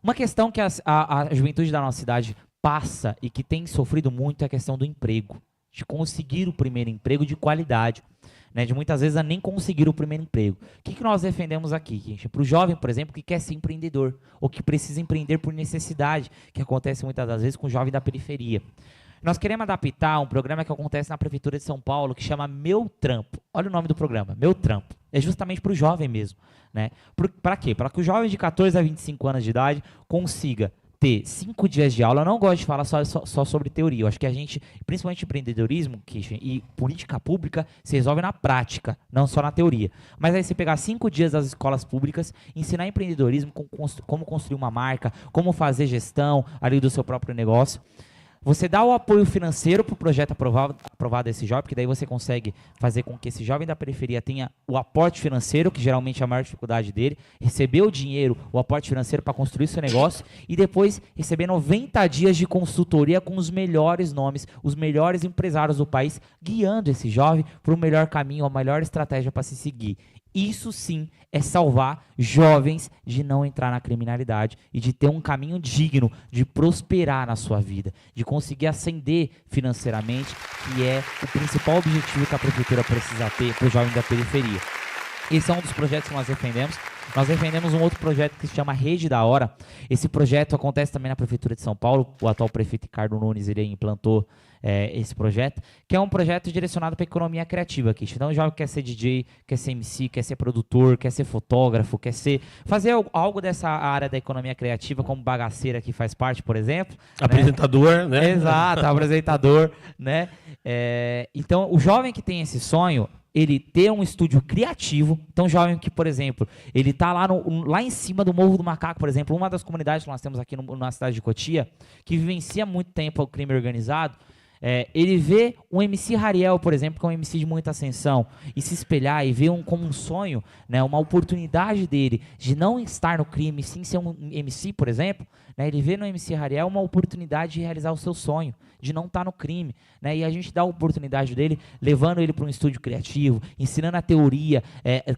Uma questão que a juventude da nossa cidade passa e que tem sofrido muito é a questão do emprego, de conseguir o primeiro emprego de qualidade, né, de muitas vezes a nem conseguir o primeiro emprego. O que nós defendemos aqui? Para o jovem, por exemplo, que quer ser empreendedor ou que precisa empreender por necessidade, que acontece muitas das vezes com o jovem da periferia. Nós queremos adaptar um programa que acontece na Prefeitura de São Paulo, que chama Meu Trampo. Olha o nome do programa, Meu Trampo. É justamente para o jovem mesmo, né? Para quê? Para que o jovem de 14 a 25 anos de idade consiga ter 5 dias de aula. Eu não gosto de falar só sobre teoria. Eu acho que a gente, principalmente empreendedorismo e política pública, se resolve na prática, não só na teoria. Mas aí você pegar 5 dias das escolas públicas, ensinar empreendedorismo, como construir uma marca, como fazer gestão ali do seu próprio negócio. Você dá o apoio financeiro para o projeto aprovado desse jovem, porque daí você consegue fazer com que esse jovem da periferia tenha o aporte financeiro, que geralmente é a maior dificuldade dele, receber o dinheiro, o aporte financeiro para construir seu negócio e depois receber 90 dias de consultoria com os melhores nomes, os melhores empresários do país, guiando esse jovem para o melhor caminho, a melhor estratégia para se seguir. Isso sim é salvar jovens de não entrar na criminalidade e de ter um caminho digno, de prosperar na sua vida, de conseguir ascender financeiramente, que é o principal objetivo que a prefeitura precisa ter para o jovem da periferia. Esse é um dos projetos que nós defendemos. Nós defendemos um outro projeto que se chama Rede da Hora. Esse projeto acontece também na Prefeitura de São Paulo. O atual prefeito Ricardo Nunes ele implantou esse projeto, que é um projeto direcionado para a economia criativa. Então o jovem quer ser DJ, quer ser MC, quer ser produtor, quer ser fotógrafo, quer fazer algo dessa área da economia criativa, como bagaceira que faz parte, por exemplo. Apresentador, né? Exato, apresentador, né? Então o jovem que tem esse sonho, ele ter um estúdio criativo. Então, o jovem que, por exemplo, ele está lá em cima do Morro do Macaco, por exemplo, uma das comunidades que nós temos aqui na cidade de Cotia, que vivencia muito tempo o crime organizado, Ele vê um MC Hariel, por exemplo, que é um MC de muita ascensão, e se espelhar e ver como um sonho, né, uma oportunidade dele de não estar no crime, sim ser um MC, por exemplo, né, ele vê no MC Hariel uma oportunidade de realizar o seu sonho, de não estar no crime, né, e a gente dá a oportunidade dele, levando ele para um estúdio criativo, ensinando a teoria,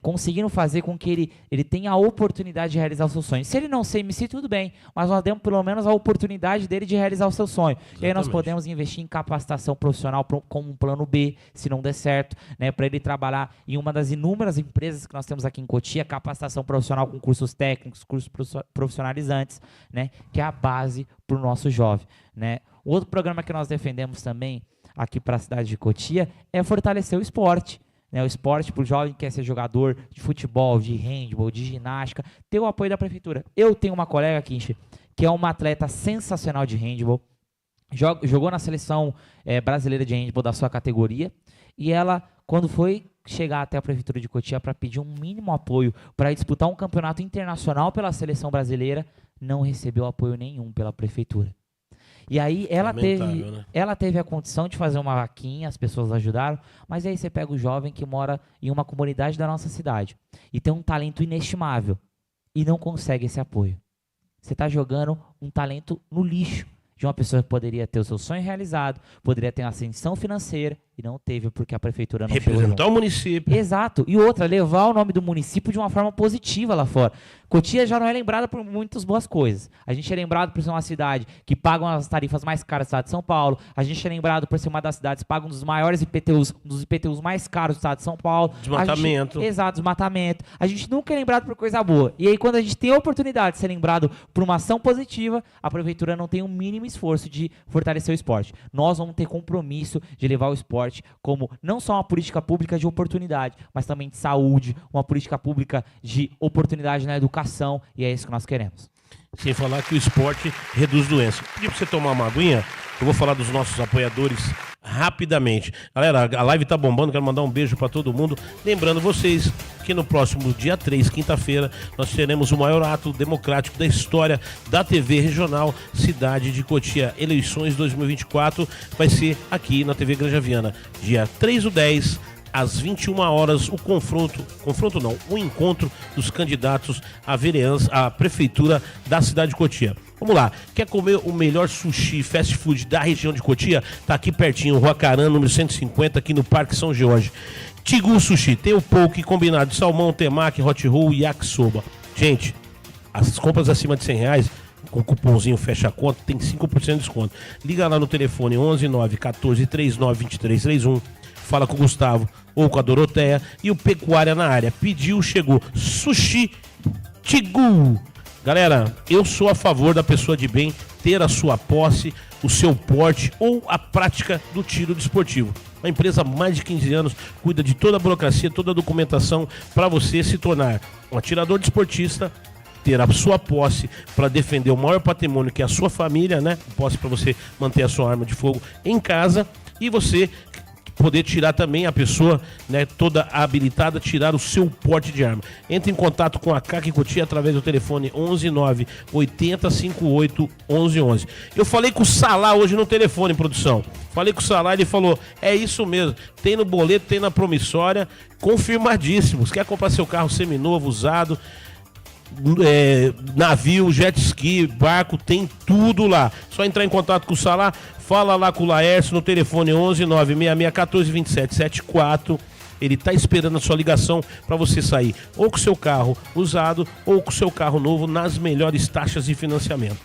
conseguindo fazer com que ele tenha a oportunidade de realizar o seu sonho. Se ele não ser MC, tudo bem, mas nós demos pelo menos a oportunidade dele de realizar o seu sonho. Exatamente. E aí nós podemos investir em capacitação profissional como um plano B, se não der certo, né, para ele trabalhar em uma das inúmeras empresas que nós temos aqui em Cotia, capacitação profissional com cursos técnicos, cursos profissionalizantes, né, que é a base para o nosso jovem, né. Outro programa que nós defendemos também aqui para a cidade de Cotia é fortalecer o esporte. O esporte para o jovem que quer ser jogador de futebol, de handball, de ginástica, ter o apoio da prefeitura. Eu tenho uma colega aqui, que é uma atleta sensacional de handball, jogou na seleção brasileira de handball da sua categoria, e ela, quando foi chegar até a prefeitura de Cotia para pedir um mínimo apoio para disputar um campeonato internacional pela seleção brasileira, não recebeu apoio nenhum pela prefeitura. E aí ela teve a condição de fazer uma vaquinha, as pessoas ajudaram, mas aí você pega o jovem que mora em uma comunidade da nossa cidade e tem um talento inestimável e não consegue esse apoio. Você está jogando um talento no lixo de uma pessoa que poderia ter o seu sonho realizado, poderia ter uma ascensão financeira e não teve porque a prefeitura não representar o município. Exato. E outra, levar o nome do município de uma forma positiva lá fora. Cotia já não é lembrada por muitas boas coisas. A gente é lembrado por ser uma cidade que paga as tarifas mais caras do estado de São Paulo. A gente é lembrado por ser uma das cidades que paga um dos maiores IPTUs, um dos IPTUs mais caros do estado de São Paulo. Desmatamento. Exato, desmatamento. A gente nunca é lembrado por coisa boa. E aí quando a gente tem a oportunidade de ser lembrado por uma ação positiva, a prefeitura não tem o mínimo esforço de fortalecer o esporte. Nós vamos ter compromisso de levar o esporte como não só uma política pública de oportunidade, mas também de saúde, uma política pública de oportunidade na educação, e é isso que nós queremos. Sem falar que o esporte reduz doença. Pedi pra você tomar uma aguinha, eu vou falar dos nossos apoiadores rapidamente. Galera, a live tá bombando, quero mandar um beijo pra todo mundo. Lembrando vocês que no próximo dia 3, quinta-feira, nós teremos o maior ato democrático da história da TV regional Cidade de Cotia. Eleições 2024 vai ser aqui na TV Granja Viana. Dia 3/10, às 21 horas, o encontro dos candidatos à vereança, à prefeitura da cidade de Cotia. Vamos lá, quer comer o melhor sushi fast food da região de Cotia? Tá aqui pertinho, Rua Caran, número 150, aqui no Parque São Jorge. Tigu Sushi, tem o poke combinado de salmão, temaki, hot roll e yakisoba. Gente, as compras acima de R$100, com o cupomzinho fecha a conta, tem 5% de desconto. Liga lá no telefone 11 9 14 39 23 31. Fala com o Gustavo ou com a Doroteia. E o Pecuária na área. Pediu, chegou. Sushi Tigu. Galera, eu sou a favor da pessoa de bem ter a sua posse, o seu porte ou a prática do tiro desportivo. Uma empresa há mais de 15 anos cuida de toda a burocracia, toda a documentação para você se tornar um atirador desportista, ter a sua posse para defender o maior patrimônio que é a sua família, né? Posse para você manter a sua arma de fogo em casa e você poder tirar também a pessoa, né, toda habilitada, tirar o seu porte de arma. Entre em contato com a CAC Cotia através do telefone 11 9 80 58 11 11. Eu falei com o Salá hoje no telefone, produção. Falei com o Salá, ele falou, é isso mesmo, tem no boleto, tem na promissória, confirmadíssimo. Você quer comprar seu carro seminovo, usado, navio, jet ski, barco, tem tudo lá. Só entrar em contato com o Salá, fala lá com o Laércio no telefone 11 966 14 27 74. Ele tá esperando a sua ligação para você sair ou com o seu carro usado ou com o seu carro novo nas melhores taxas de financiamento.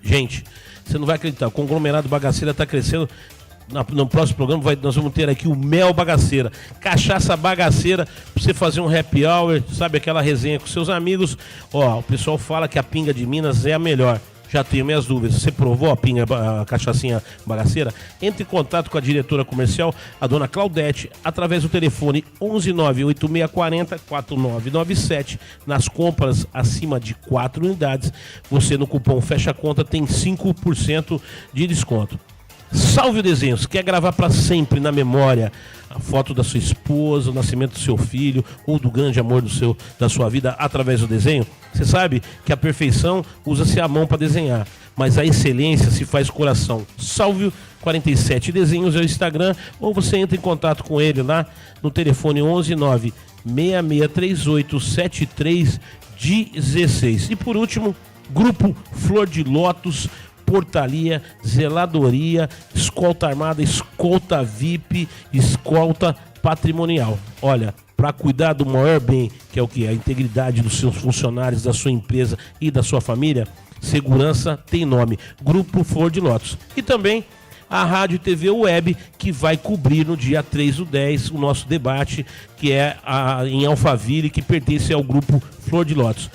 Gente, você não vai acreditar, o conglomerado Bagaceira tá crescendo. No próximo programa nós vamos ter aqui o Mel Bagaceira, cachaça bagaceira, pra você fazer um happy hour, sabe, aquela resenha com seus amigos. Ó, o pessoal fala que a pinga de Minas é a melhor. Já tenho minhas dúvidas. Você provou a cachaçinha bagaceira? Entre em contato com a diretora comercial, a dona Claudete, através do telefone 11 9 8640 4997. Nas compras acima de 4 unidades, você no cupom Fecha Conta tem 5% de desconto. Salve o desenho. Você quer gravar para sempre na memória a foto da sua esposa, o nascimento do seu filho ou do grande amor da sua vida através do desenho? Você sabe que a perfeição usa-se a mão para desenhar, mas a excelência se faz coração. Salve 47 Desenhos é o Instagram, ou você entra em contato com ele lá no telefone 11 6638 7316. E por último, Grupo Flor de Lótus, portaria, zeladoria, escolta armada, escolta VIP, escolta patrimonial. Olha, para cuidar do maior bem, que é o que? A integridade dos seus funcionários, da sua empresa e da sua família, segurança tem nome, Grupo Flor de Lótus. E também a Rádio TV Web, que vai cobrir no dia 3/10 o nosso debate, que é em Alphaville, que pertence ao Grupo Flor de Lótus.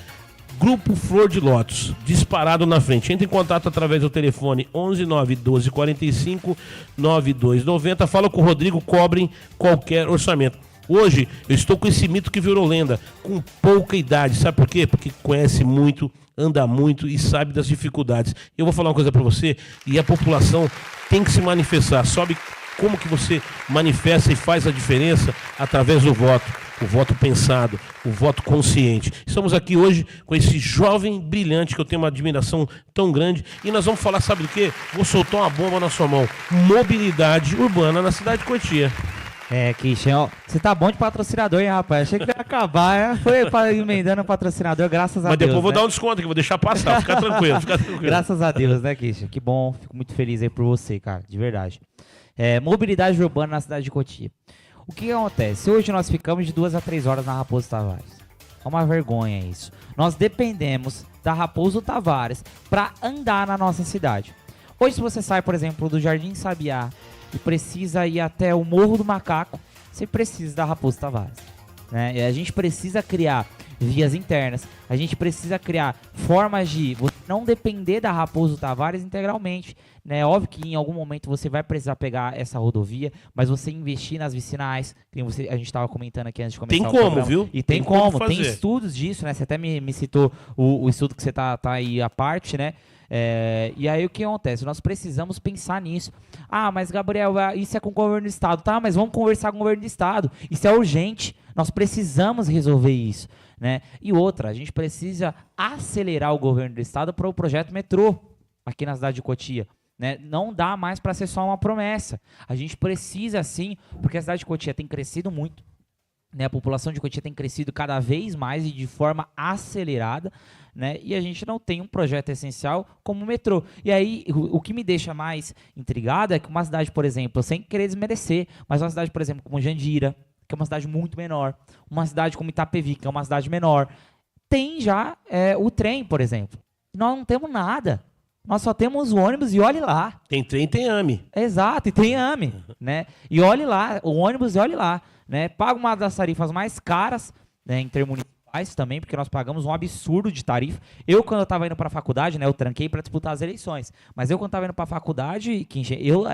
Grupo Flor de Lótus, disparado na frente. Entre em contato através do telefone 11 912 45 9290. Fala com o Rodrigo, cobrem qualquer orçamento. Hoje eu estou com esse mito que virou lenda, com pouca idade. Sabe por quê? Porque conhece muito, anda muito e sabe das dificuldades. Eu vou falar uma coisa para você, e a população tem que se manifestar. Sabe como que você manifesta e faz a diferença? Através do voto. O voto pensado, o voto consciente. Estamos aqui hoje com esse jovem brilhante que eu tenho uma admiração tão grande, e nós vamos falar, sabe do quê? Vou soltar uma bomba na sua mão. Mobilidade urbana na cidade de Cotia. Christian, você tá bom de patrocinador, hein, rapaz? Achei que ia acabar, foi emendando o patrocinador, graças a Deus. Mas depois eu vou né? dar um desconto aqui, vou deixar passar, fica tranquilo, Graças a Deus, né, Christian? Que bom, fico muito feliz aí por você, cara, de verdade. Mobilidade urbana na cidade de Cotia. O que acontece? Hoje nós ficamos de 2 a 3 horas na Raposo Tavares. É uma vergonha isso. Nós dependemos da Raposo Tavares para andar na nossa cidade. Hoje, se você sai, por exemplo, do Jardim Sabiá e precisa ir até o Morro do Macaco, você precisa da Raposo Tavares, né? E a gente precisa criar vias internas, a gente precisa criar formas de você não depender da Raposo Tavares integralmente, né? Óbvio que em algum momento você vai precisar pegar essa rodovia, mas você investir nas vicinais, que a gente estava comentando aqui antes de começar o programa. Viu? E tem como, tem estudos disso, né? Você até me citou o estudo que você tá aí à parte, né? E aí o que acontece? Nós precisamos pensar nisso. Ah, mas Gabriel, isso é com o governo do estado. Tá, mas vamos conversar com o governo do estado. Isso é urgente. Nós precisamos resolver isso, né? E outra, a gente precisa acelerar o governo do estado para o projeto metrô aqui na cidade de Cotia, né? Não dá mais para ser só uma promessa. A gente precisa sim, porque a cidade de Cotia tem crescido muito, né? A população de Cotia tem crescido cada vez mais e de forma acelerada, né? E a gente não tem um projeto essencial como o metrô. E aí, o que me deixa mais intrigado é que uma cidade, por exemplo, sem querer desmerecer, mas uma cidade, por exemplo, como Jandira, que é uma cidade muito menor, uma cidade como Itapevi, que é uma cidade menor, tem já o trem, por exemplo. Nós não temos nada. Nós só temos o ônibus e olhe lá. Tem trem e tem AME. Exato, e tem AME, né? E olhe lá, o ônibus e olhe lá, né? Paga uma das tarifas mais caras, né, intermunicipais também, porque nós pagamos um absurdo de tarifa. Eu, quando eu estava indo para a faculdade, né, eu tranquei para disputar as eleições, mas eu, quando estava indo para a faculdade,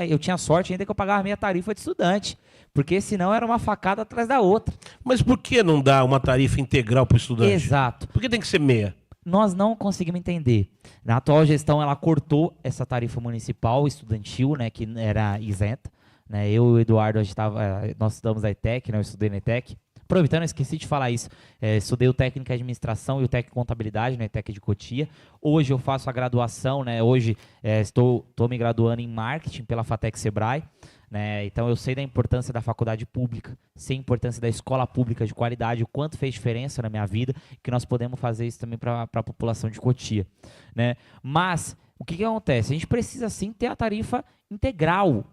eu tinha sorte ainda que eu pagava a minha tarifa de estudante, porque senão era uma facada atrás da outra. Mas por que não dá uma tarifa integral para o estudante? Exato. Por que tem que ser meia? Nós não conseguimos entender. Na atual gestão, ela cortou essa tarifa municipal estudantil, né, que era isenta, né? Eu e o Eduardo, nós estudamos a ETEC, né, eu estudei na ETEC. Aproveitando, eu esqueci de falar isso. Estudei o técnico em administração e o técnico em contabilidade na ETEC de Cotia. Hoje eu faço a graduação, né? Hoje estou me graduando em marketing pela FATEC Sebrae, né? Então eu sei da importância da faculdade pública, sei a importância da escola pública de qualidade, o quanto fez diferença na minha vida, que nós podemos fazer isso também para a população de Cotia, né? Mas o que acontece? A gente precisa sim ter a tarifa integral,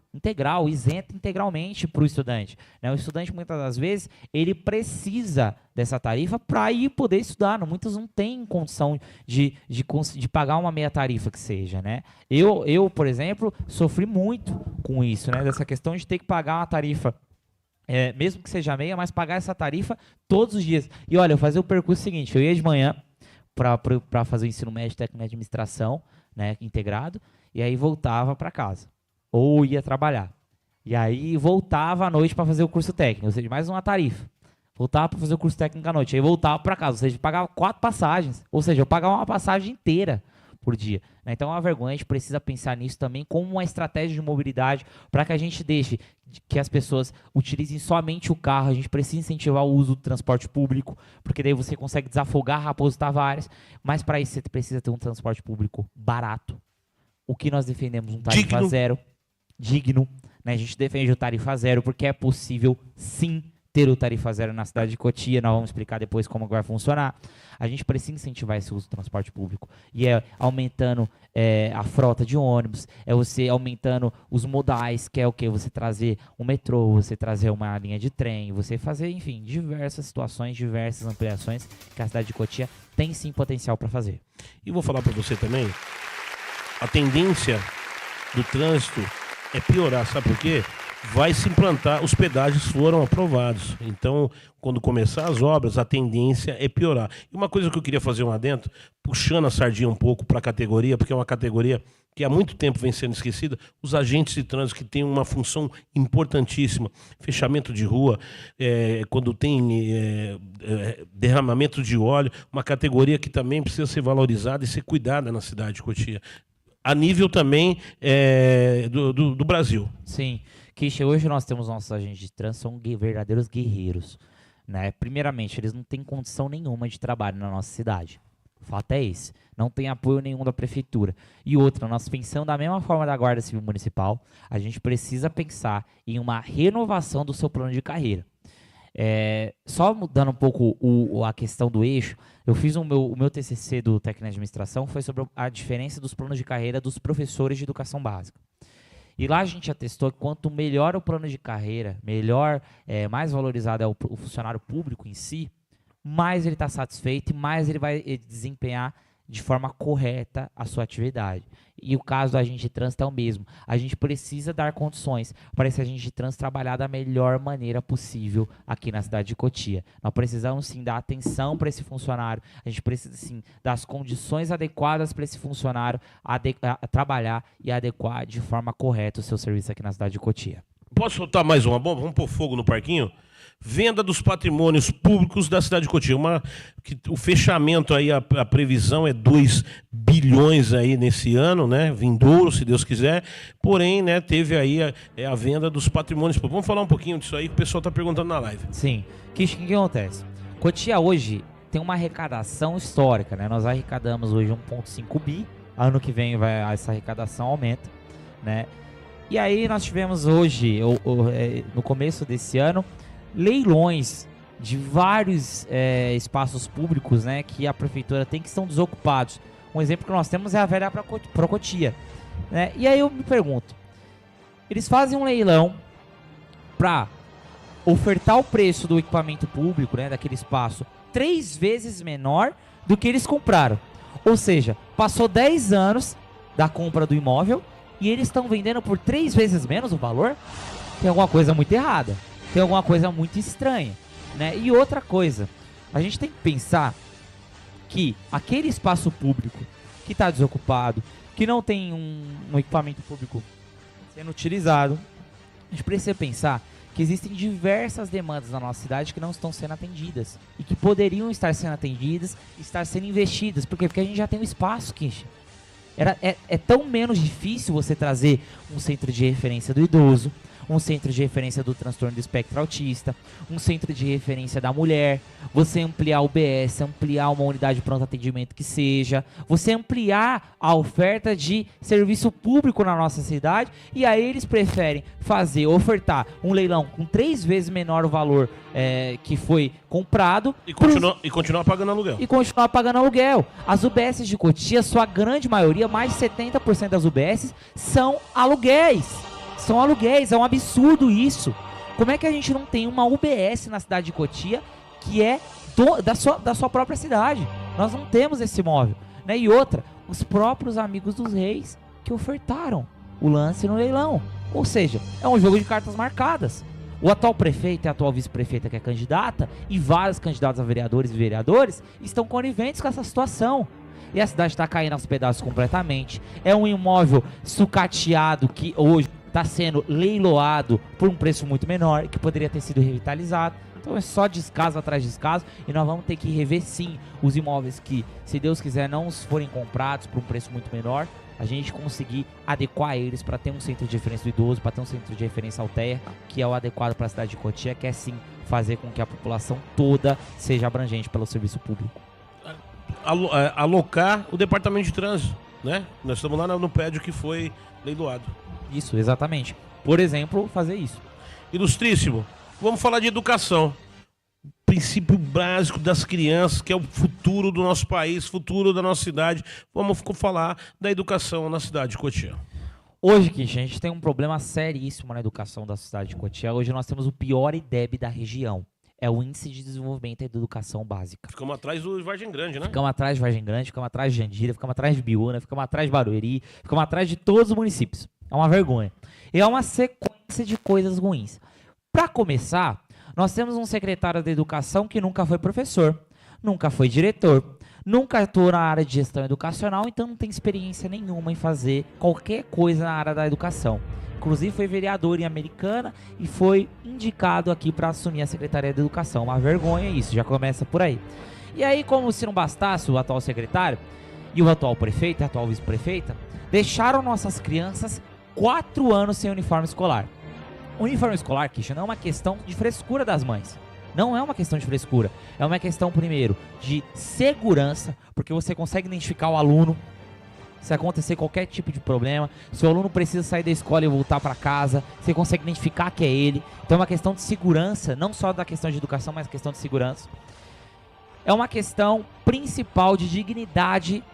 isenta integralmente para o estudante, né? O estudante, muitas das vezes, ele precisa dessa tarifa para ir poder estudar. Muitos não têm condição de pagar uma meia tarifa que seja, né? Eu, por exemplo, sofri muito com isso, né? Dessa questão de ter que pagar uma tarifa, mesmo que seja meia, mas pagar essa tarifa todos os dias. E olha, eu fazia o percurso seguinte, eu ia de manhã para fazer o ensino médio técnico em administração, né, integrado, e aí voltava para casa, ou ia trabalhar, e aí voltava à noite para fazer o curso técnico, ou seja, mais uma tarifa, voltava para fazer o curso técnico à noite, aí voltava para casa, ou seja, pagava 4 passagens, ou seja, eu pagava uma passagem inteira por dia. Né? Então é uma vergonha, a gente precisa pensar nisso também como uma estratégia de mobilidade para que a gente deixe que as pessoas utilizem somente o carro. A gente precisa incentivar o uso do transporte público, porque daí você consegue desafogar Raposo Tavares, mas para isso você precisa ter um transporte público barato. O que nós defendemos? Um tarifa zero, digno. Né? A gente defende o tarifa zero porque é possível, sim, ter o tarifa zero na cidade de Cotia. Nós vamos explicar depois como vai funcionar. A gente precisa incentivar esse uso do transporte público. E é aumentando a frota de ônibus, é você aumentando os modais, que é o quê? Você trazer um metrô, você trazer uma linha de trem, você fazer, enfim, diversas situações, diversas ampliações que a cidade de Cotia tem sim potencial para fazer. E vou falar para você também, a tendência do trânsito é piorar, sabe por quê? Vai se implantar, os pedágios foram aprovados. Então, quando começar as obras, a tendência é piorar. E uma coisa que eu queria fazer um adendo, puxando a sardinha um pouco para a categoria, porque é uma categoria que há muito tempo vem sendo esquecida, os agentes de trânsito que têm uma função importantíssima, fechamento de rua, quando tem derramamento de óleo, uma categoria que também precisa ser valorizada e ser cuidada na cidade de Cotia. A nível também do Brasil. Sim. Kish, hoje nós temos nossos agentes de trânsito, são verdadeiros guerreiros. Né? Primeiramente, eles não têm condição nenhuma de trabalho na nossa cidade. O fato é esse. Não tem apoio nenhum da prefeitura. E outra, nós pensamos da mesma forma da Guarda Civil Municipal, a gente precisa pensar em uma renovação do seu plano de carreira. Só mudando um pouco a questão do eixo, eu fiz o meu TCC do Técnico de Administração, foi sobre a diferença dos planos de carreira dos professores de educação básica. E lá a gente atestou que quanto melhor o plano de carreira, mais valorizado é o funcionário público em si, mais ele está satisfeito e mais ele vai desempenhar de forma correta a sua atividade. E o caso do agente de trânsito é o mesmo. A gente precisa dar condições para esse agente de trânsito trabalhar da melhor maneira possível aqui na cidade de Cotia. Nós precisamos sim dar atenção para esse funcionário, a gente precisa sim dar as condições adequadas para esse funcionário trabalhar e adequar de forma correta o seu serviço aqui na cidade de Cotia. Posso soltar mais uma bomba? Vamos pôr fogo no parquinho? Venda dos patrimônios públicos da cidade de Cotia. O fechamento aí, a previsão é 2 bilhões aí nesse ano, né? Vindouro, se Deus quiser. Porém, né, teve aí a venda dos patrimônios públicos. Vamos falar um pouquinho disso aí que o pessoal está perguntando na live. Sim. Kish, o que acontece? Cotia hoje tem uma arrecadação histórica, né? Nós arrecadamos hoje 1,5 bi. Ano que vem essa arrecadação aumenta, né? E aí nós tivemos hoje, no começo desse ano, leilões de vários espaços públicos, né, que a prefeitura tem que estão desocupados. Um exemplo que nós temos é a Velha Procotia. Né? E aí eu me pergunto, eles fazem um leilão para ofertar o preço do equipamento público, né, daquele espaço, 3 vezes menor do que eles compraram. Ou seja, passou 10 anos da compra do imóvel e eles estão vendendo por 3 vezes menos o valor? Tem alguma coisa muito errada. Tem alguma coisa muito estranha, né? E outra coisa, a gente tem que pensar que aquele espaço público que está desocupado, que não tem um equipamento público sendo utilizado, a gente precisa pensar que existem diversas demandas na nossa cidade que não estão sendo atendidas e que poderiam estar sendo atendidas, estar sendo investidas. Por quê? Porque a gente já tem um espaço, Kish. É tão menos difícil você trazer um centro de referência do idoso, um centro de referência do transtorno do espectro autista, um centro de referência da mulher, você ampliar o UBS, ampliar uma unidade de pronto atendimento que seja, você ampliar a oferta de serviço público na nossa cidade, e aí eles preferem ofertar um leilão com 3 vezes menor o valor que foi comprado e continuar pagando aluguel. E continuar pagando aluguel. As UBS de Cotia, sua grande maioria, mais de 70% das UBS, são aluguéis. São aluguéis, é um absurdo isso. Como é que a gente não tem uma UBS na cidade de Cotia que é da sua própria cidade? Nós não temos esse imóvel, né? E outra, os próprios amigos dos reis que ofertaram o lance no leilão. Ou seja, é um jogo de cartas marcadas. O atual prefeito e a atual vice-prefeita que é candidata e vários candidatos a vereadores e vereadores estão coniventes com essa situação. E a cidade está caindo aos pedaços completamente. É um imóvel sucateado que hoje está sendo leiloado por um preço muito menor, que poderia ter sido revitalizado. Então é só descaso atrás de descaso e nós vamos ter que rever sim os imóveis que, se Deus quiser, não forem comprados por um preço muito menor, a gente conseguir adequar eles para ter um centro de referência do idoso, para ter um centro de referência Altéia, que é o adequado para a cidade de Cotia, que é sim fazer com que a população toda seja abrangente pelo serviço público. Alocar o departamento de trânsito, né? Nós estamos lá no prédio que foi leiloado. Isso, exatamente. Por exemplo, fazer isso. Ilustríssimo, vamos falar de educação. Princípio básico das crianças, que é o futuro do nosso país, futuro da nossa cidade. Vamos falar da educação na cidade de Cotia. Hoje, Kish, a gente tem um problema seríssimo na educação da cidade de Cotia. Hoje nós temos o pior IDEB da região. É o Índice de Desenvolvimento da Educação Básica. Ficamos atrás do Vargem Grande, né? Ficamos atrás de Vargem Grande, ficamos atrás de Jandira, ficamos atrás de Biúna, ficamos atrás de Barueri, ficamos atrás de todos os municípios. É uma vergonha. E é uma sequência de coisas ruins. Para começar, nós temos um secretário da Educação que nunca foi professor, nunca foi diretor, nunca atuou na área de gestão educacional, então não tem experiência nenhuma em fazer qualquer coisa na área da educação. Inclusive foi vereador em Americana e foi indicado aqui para assumir a Secretaria de Educação. Uma vergonha isso, já começa por aí. E aí, como se não bastasse o atual secretário e o atual prefeito, a atual vice-prefeita, deixaram nossas crianças 4 anos sem uniforme escolar. O uniforme escolar, Kisha, não é uma questão de frescura das mães. Não é uma questão de frescura. É uma questão, primeiro, de segurança, porque você consegue identificar o aluno se acontecer qualquer tipo de problema. Se o aluno precisa sair da escola e voltar para casa, você consegue identificar que é ele. Então é uma questão de segurança, não só da questão de educação, mas questão de segurança. É uma questão principal de dignidade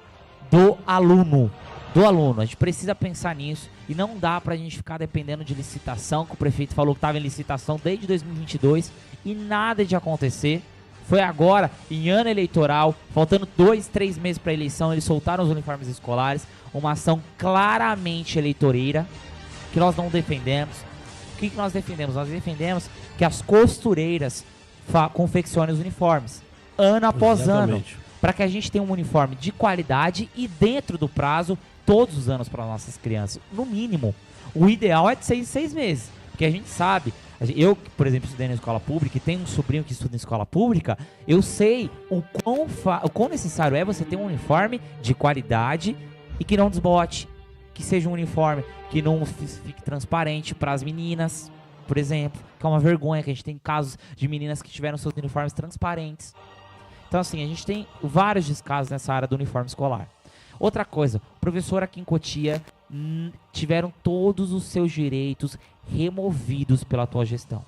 do aluno. A gente precisa pensar nisso e não dá pra gente ficar dependendo de licitação, que o prefeito falou que estava em licitação desde 2022 e nada de acontecer. Foi agora, em ano eleitoral, faltando 2, 3 meses para a eleição, eles soltaram os uniformes escolares, uma ação claramente eleitoreira, que nós não defendemos. O que nós defendemos? Nós defendemos que as costureiras confeccionem os uniformes, ano após ano, para que a gente tenha um uniforme de qualidade e dentro do prazo, todos os anos para nossas crianças. No mínimo, o ideal é de 6 em 6 meses, porque a gente sabe... Eu, por exemplo, estudei na escola pública e tenho um sobrinho que estuda em escola pública, eu sei o quão necessário é você ter um uniforme de qualidade e que não desbote, que seja um uniforme que não fique transparente para as meninas, por exemplo, que é uma vergonha, que a gente tem casos de meninas que tiveram seus uniformes transparentes. Então, assim, a gente tem vários descasos nessa área do uniforme escolar. Outra coisa, o professor aqui em Cotia tiveram todos os seus direitos removidos pela atual gestão.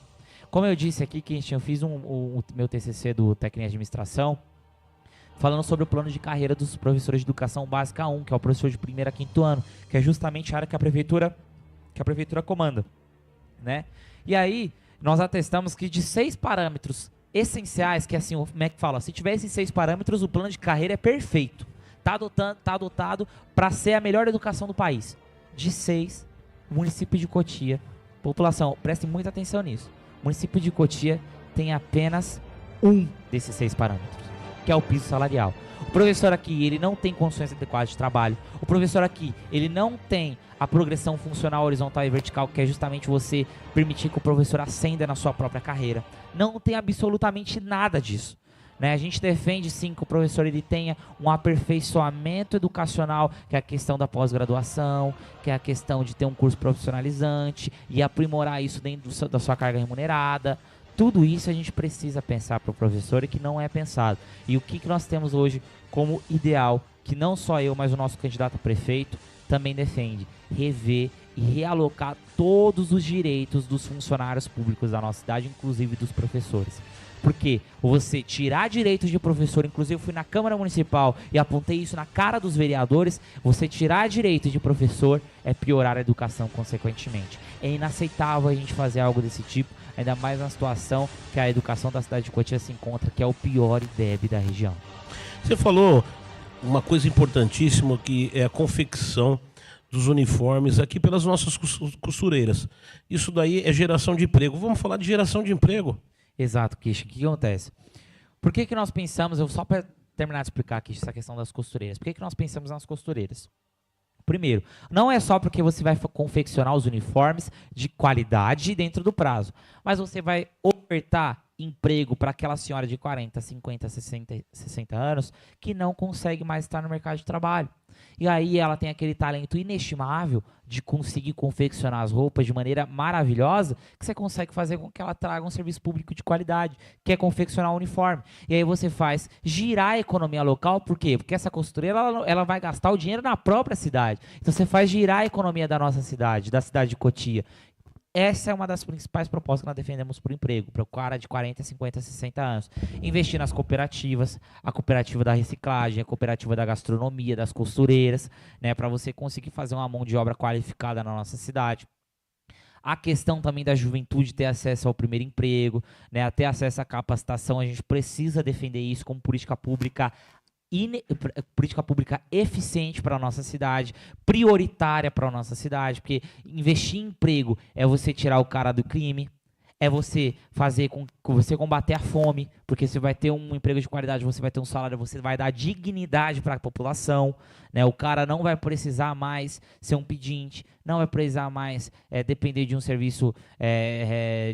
Como eu disse aqui, que eu fiz o meu TCC do Técnico em Administração, falando sobre o plano de carreira dos professores de Educação Básica 1, que é o professor de 1º a 5º ano, que é justamente a área que a prefeitura comanda, né? E aí, nós atestamos que de 6 parâmetros essenciais, que assim, o MEC fala, se tiver esses 6 parâmetros, o plano de carreira é perfeito. Tá adotado para ser a melhor educação do país. De 6, o município de Cotia, população, prestem muita atenção nisso. O município de Cotia tem apenas um desses 6 parâmetros, que é o piso salarial. O professor aqui, ele não tem condições adequadas de trabalho. O professor aqui, ele não tem a progressão funcional horizontal e vertical, que é justamente você permitir que o professor ascenda na sua própria carreira. Não tem absolutamente nada disso. A gente defende sim que o professor ele tenha um aperfeiçoamento educacional, que é a questão da pós-graduação, que é a questão de ter um curso profissionalizante e aprimorar isso dentro da sua carga remunerada. Tudo isso a gente precisa pensar para o professor e que não é pensado. E o que nós temos hoje como ideal, que não só eu, mas o nosso candidato a prefeito também defende, rever e realocar todos os direitos dos funcionários públicos da nossa cidade, inclusive dos professores. Porque você tirar direitos de professor, inclusive eu fui na Câmara Municipal e apontei isso na cara dos vereadores, você tirar direitos de professor é piorar a educação consequentemente. É inaceitável a gente fazer algo desse tipo, ainda mais na situação que a educação da cidade de Cotia se encontra, que é o pior IDEB da região. Você falou uma coisa importantíssima, que é a confecção dos uniformes aqui pelas nossas costureiras. Isso daí é geração de emprego. Vamos falar de geração de emprego. Exato, Kisha. O que acontece? Por que nós pensamos, só para terminar de explicar aqui essa questão das costureiras, por que nós pensamos nas costureiras? Primeiro, não é só porque você vai confeccionar os uniformes de qualidade dentro do prazo, mas você vai ofertar emprego para aquela senhora de 40, 50, 60 anos que não consegue mais estar no mercado de trabalho. E aí ela tem aquele talento inestimável de conseguir confeccionar as roupas de maneira maravilhosa, que você consegue fazer com que ela traga um serviço público de qualidade, que é confeccionar o uniforme. E aí você faz girar a economia local, por quê? Porque essa costureira ela vai gastar o dinheiro na própria cidade. Então você faz girar a economia da nossa cidade, da cidade de Cotia. Essa é uma das principais propostas que nós defendemos para o emprego, para o cara de 40, 50, 60 anos. Investir nas cooperativas, a cooperativa da reciclagem, a cooperativa da gastronomia, das costureiras, né, para você conseguir fazer uma mão de obra qualificada na nossa cidade. A questão também da juventude ter acesso ao primeiro emprego, né, ter acesso à capacitação, a gente precisa defender isso como política pública eficiente para a nossa cidade, prioritária para a nossa cidade, porque investir em emprego é você tirar o cara do crime, é você fazer com que você combater a fome, porque você vai ter um emprego de qualidade, você vai ter um salário, você vai dar dignidade para a população, né? O cara não vai precisar mais ser um pedinte, não vai precisar mais depender de um serviço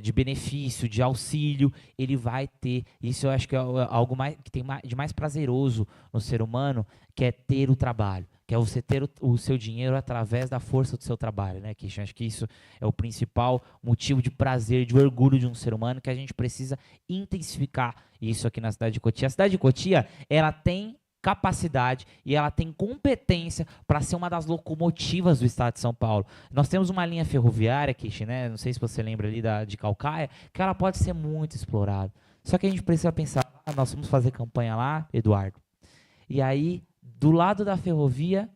de benefício, de auxílio. Ele vai ter, isso eu acho que é algo mais, que tem de mais prazeroso no ser humano, que é ter o trabalho. Que é você ter o seu dinheiro através da força do seu trabalho, né, Christian? Acho que isso é o principal motivo de prazer, de orgulho de um ser humano, que a gente precisa intensificar isso aqui na cidade de Cotia. A cidade de Cotia, ela tem capacidade e ela tem competência para ser uma das locomotivas do estado de São Paulo. Nós temos uma linha ferroviária, Christian, né? Não sei se você lembra ali de Caucaia, que ela pode ser muito explorada. Só que a gente precisa pensar, nós vamos fazer campanha lá, Eduardo, e aí do lado da ferrovia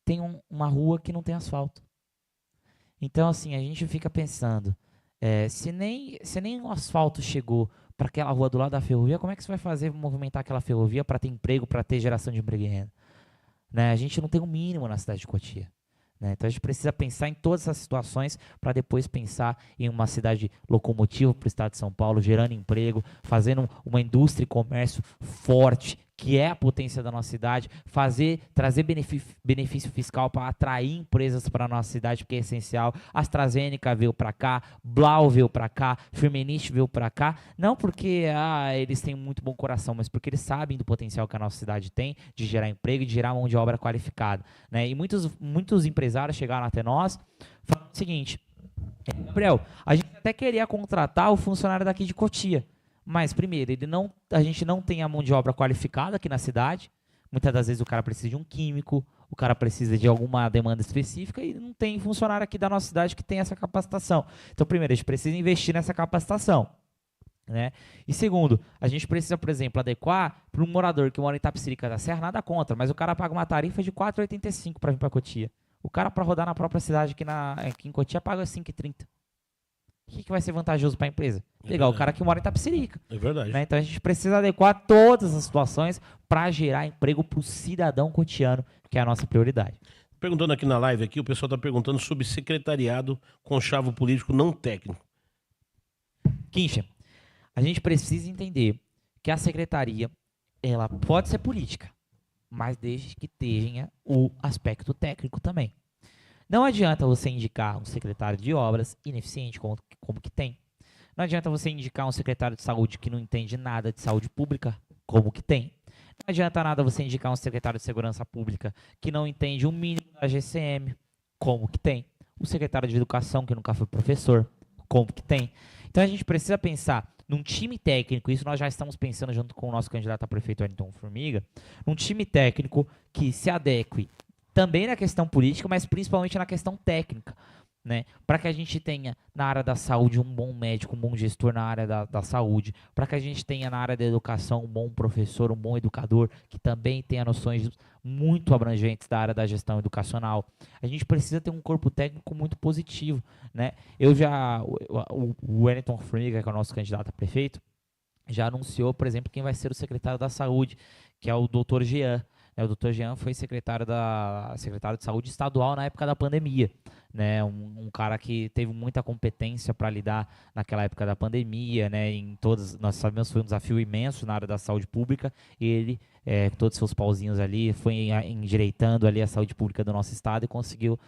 tem uma rua que não tem asfalto. Então, assim, a gente fica pensando, se nem o asfalto chegou para aquela rua do lado da ferrovia, como é que você vai fazer movimentar aquela ferrovia para ter emprego, para ter geração de emprego e renda? Né? A gente não tem o mínimo na cidade de Cotia. Né? Então, a gente precisa pensar em todas essas situações para depois pensar em uma cidade locomotiva para o estado de São Paulo, gerando emprego, fazendo uma indústria e comércio forte, que é a potência da nossa cidade, trazer benefício fiscal para atrair empresas para a nossa cidade, porque é essencial. A AstraZeneca veio para cá, Blau veio para cá, Firmenich veio para cá, não porque eles têm muito bom coração, mas porque eles sabem do potencial que a nossa cidade tem de gerar emprego e de gerar mão de obra qualificada. Né? E muitos empresários chegaram até nós falando o seguinte: Gabriel, a gente até queria contratar o funcionário daqui de Cotia, mas, primeiro, a gente não tem a mão de obra qualificada aqui na cidade. Muitas das vezes o cara precisa de um químico, o cara precisa de alguma demanda específica e não tem funcionário aqui da nossa cidade que tem essa capacitação. Então, primeiro, a gente precisa investir nessa capacitação. Né? E segundo, a gente precisa, por exemplo, adequar para um morador que mora em Itapecerica da Serra, nada contra, mas o cara paga uma tarifa de R$ 4,85 para vir para Cotia. O cara, para rodar na própria cidade aqui em Cotia, paga R$ 5,30. O que vai ser vantajoso para a empresa? Pegar o cara que mora em Itapecerica. É verdade. Né? Então a gente precisa adequar todas as situações para gerar emprego para o cidadão cotiano, que é a nossa prioridade. Perguntando aqui na live, o pessoal está perguntando sobre secretariado conchavo político não técnico. Kincha, a gente precisa entender que a secretaria ela pode ser política, mas desde que tenha o aspecto técnico também. Não adianta você indicar um secretário de obras ineficiente, como que tem. Não adianta você indicar um secretário de saúde que não entende nada de saúde pública, como que tem. Não adianta nada você indicar um secretário de segurança pública que não entende o mínimo da GCM, como que tem. O secretário de educação que nunca foi professor, como que tem. Então a gente precisa pensar num time técnico, isso nós já estamos pensando junto com o nosso candidato a prefeito Wellington Formiga, num time técnico que se adeque também na questão política, mas principalmente na questão técnica, né? Para que a gente tenha na área da saúde um bom médico, um bom gestor na área da saúde, para que a gente tenha na área da educação um bom professor, um bom educador, que também tenha noções muito abrangentes da área da gestão educacional. A gente precisa ter um corpo técnico muito positivo, né? O Wellington Formiga, que é o nosso candidato a prefeito, já anunciou, por exemplo, quem vai ser o secretário da saúde, que é o Dr. Jean. O Dr. Jean foi secretário de saúde estadual na época da pandemia. né? Um cara que teve muita competência para lidar naquela época da pandemia, né? Nós sabemos que foi um desafio imenso na área da saúde pública. E ele, com todos os seus pauzinhos ali, foi endireitando ali a saúde pública do nosso estado e conseguiu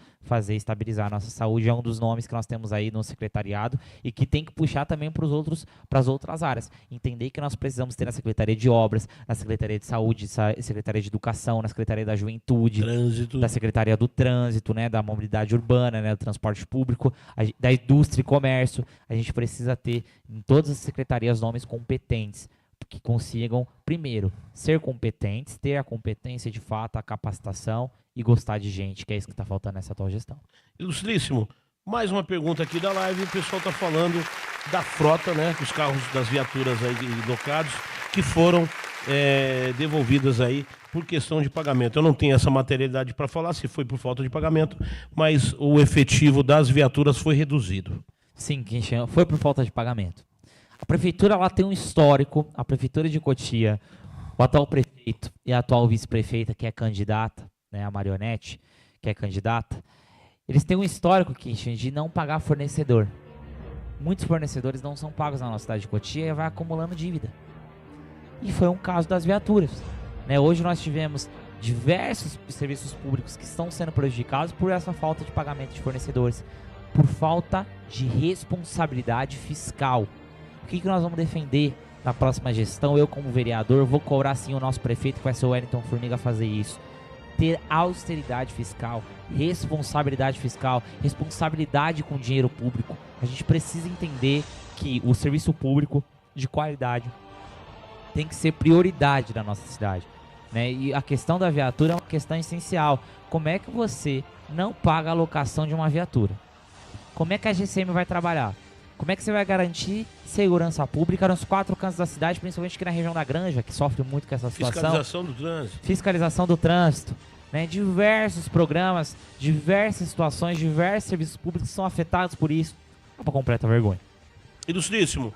estabilizar a nossa saúde. É um dos nomes que nós temos aí no secretariado e que tem que puxar também para as outras áreas. Entender que nós precisamos ter na Secretaria de Obras, na Secretaria de Saúde, Secretaria de Educação, na Secretaria da Juventude, Trânsito. da Secretaria do Trânsito, né, da Mobilidade Urbana, né, do Transporte Público, da Indústria e Comércio. A gente precisa ter em todas as secretarias nomes competentes que consigam, primeiro, ser competentes, ter a competência de fato, a capacitação e gostar de gente, que é isso que está faltando nessa atual gestão. Ilustríssimo. Mais uma pergunta aqui da live. O pessoal está falando da frota, né? Dos carros, das viaturas aí locados que foram devolvidas aí por questão de pagamento. Eu não tenho essa materialidade para falar se foi por falta de pagamento, mas o efetivo das viaturas foi reduzido. Sim, foi por falta de pagamento. A prefeitura ela tem um histórico, a prefeitura de Cotia, o atual prefeito e a atual vice-prefeita, que é candidata, né, a Marionete, que é candidata, eles têm um histórico, Christian, de não pagar fornecedor. Muitos fornecedores não são pagos na nossa cidade de Cotia e vai acumulando dívida. E foi um caso das viaturas, né? Hoje nós tivemos diversos serviços públicos que estão sendo prejudicados por essa falta de pagamento de fornecedores, por falta de responsabilidade fiscal. O que nós vamos defender na próxima gestão? Eu, como vereador, vou cobrar sim o nosso prefeito, que vai ser o Wellington Formiga, fazer isso. Ter austeridade fiscal, responsabilidade fiscal, responsabilidade com o dinheiro público. A gente precisa entender que o serviço público de qualidade tem que ser prioridade da nossa cidade, né? E a questão da viatura é uma questão essencial. Como é que você não paga a locação de uma viatura? Como é que a GCM vai trabalhar? Como é que você vai garantir segurança pública nos 4 cantos da cidade, principalmente aqui na região da Granja, que sofre muito com essa situação? Fiscalização do trânsito. Fiscalização do trânsito, né? Diversos programas, diversas situações, diversos serviços públicos são afetados por isso. É uma completa vergonha. Ilustríssimo,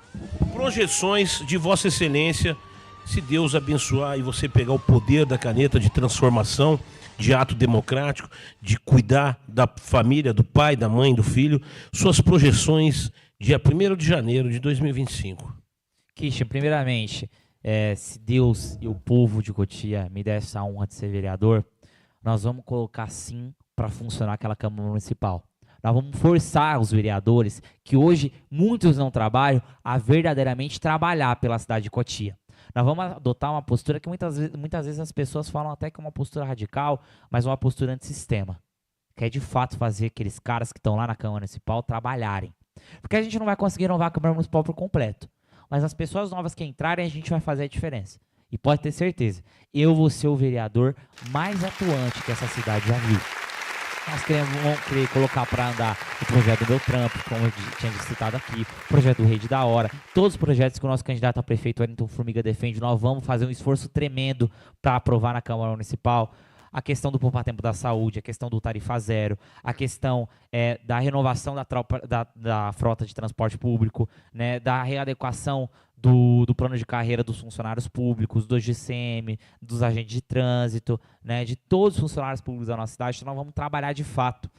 projeções de Vossa Excelência, se Deus abençoar e você pegar o poder da caneta de transformação, de ato democrático, de cuidar da família, do pai, da mãe, do filho, suas projeções dia 1º de janeiro de 2025. Christian, primeiramente, se Deus e o povo de Cotia me der essa honra de ser vereador, nós vamos colocar sim para funcionar aquela Câmara Municipal. Nós vamos forçar os vereadores, que hoje muitos não trabalham, a verdadeiramente trabalhar pela cidade de Cotia. Nós vamos adotar uma postura que muitas vezes as pessoas falam até que é uma postura radical, mas uma postura antissistema. Que é de fato fazer aqueles caras que estão lá na Câmara Municipal trabalharem. Porque a gente não vai conseguir renovar a Câmara Municipal por completo. Mas as pessoas novas que entrarem, a gente vai fazer a diferença. E pode ter certeza, eu vou ser o vereador mais atuante que essa cidade já viu. Nós vamos querer colocar para andar o projeto do Meu Trampo, como eu tinha citado aqui, o projeto do Rede da Hora, todos os projetos que o nosso candidato a prefeito Wellington Formiga defende, nós vamos fazer um esforço tremendo para aprovar na Câmara Municipal. A questão do poupa-tempo da saúde, a questão do tarifa zero, a questão da renovação da frota de transporte público, né, da readequação do plano de carreira dos funcionários públicos, do GCM, dos agentes de trânsito, né, de todos os funcionários públicos da nossa cidade. Então nós vamos trabalhar de fato.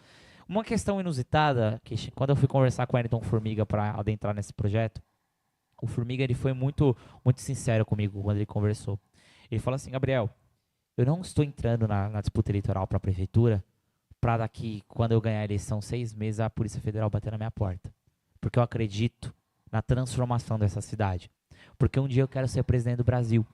Uma questão inusitada, que quando eu fui conversar com o Wellington Formiga para adentrar nesse projeto, o Formiga ele foi muito, muito sincero comigo quando ele conversou. Ele falou assim: Gabriel, eu não estou entrando na disputa eleitoral para a prefeitura para daqui, quando eu ganhar a eleição, 6 meses, a Polícia Federal bater na minha porta. Porque eu acredito na transformação dessa cidade. Porque um dia eu quero ser presidente do Brasil.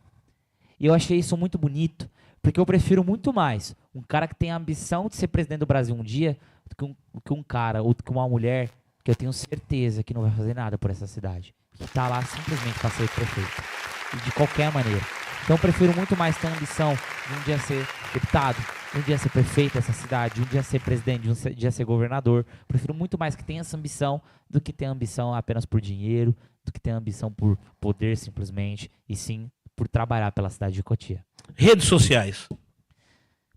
E eu achei isso muito bonito, porque eu prefiro muito mais um cara que tem a ambição de ser presidente do Brasil um dia do que um cara ou do que uma mulher que eu tenho certeza que não vai fazer nada por essa cidade. Que está lá simplesmente para ser prefeito. E de qualquer maneira. Então eu prefiro muito mais ter a ambição de um dia ser deputado, de um dia ser prefeito dessa cidade, de um dia ser presidente, de um dia ser governador. Prefiro muito mais que tenha essa ambição do que ter ambição apenas por dinheiro, do que ter ambição por poder simplesmente, e sim por trabalhar pela cidade de Cotia. Redes sociais.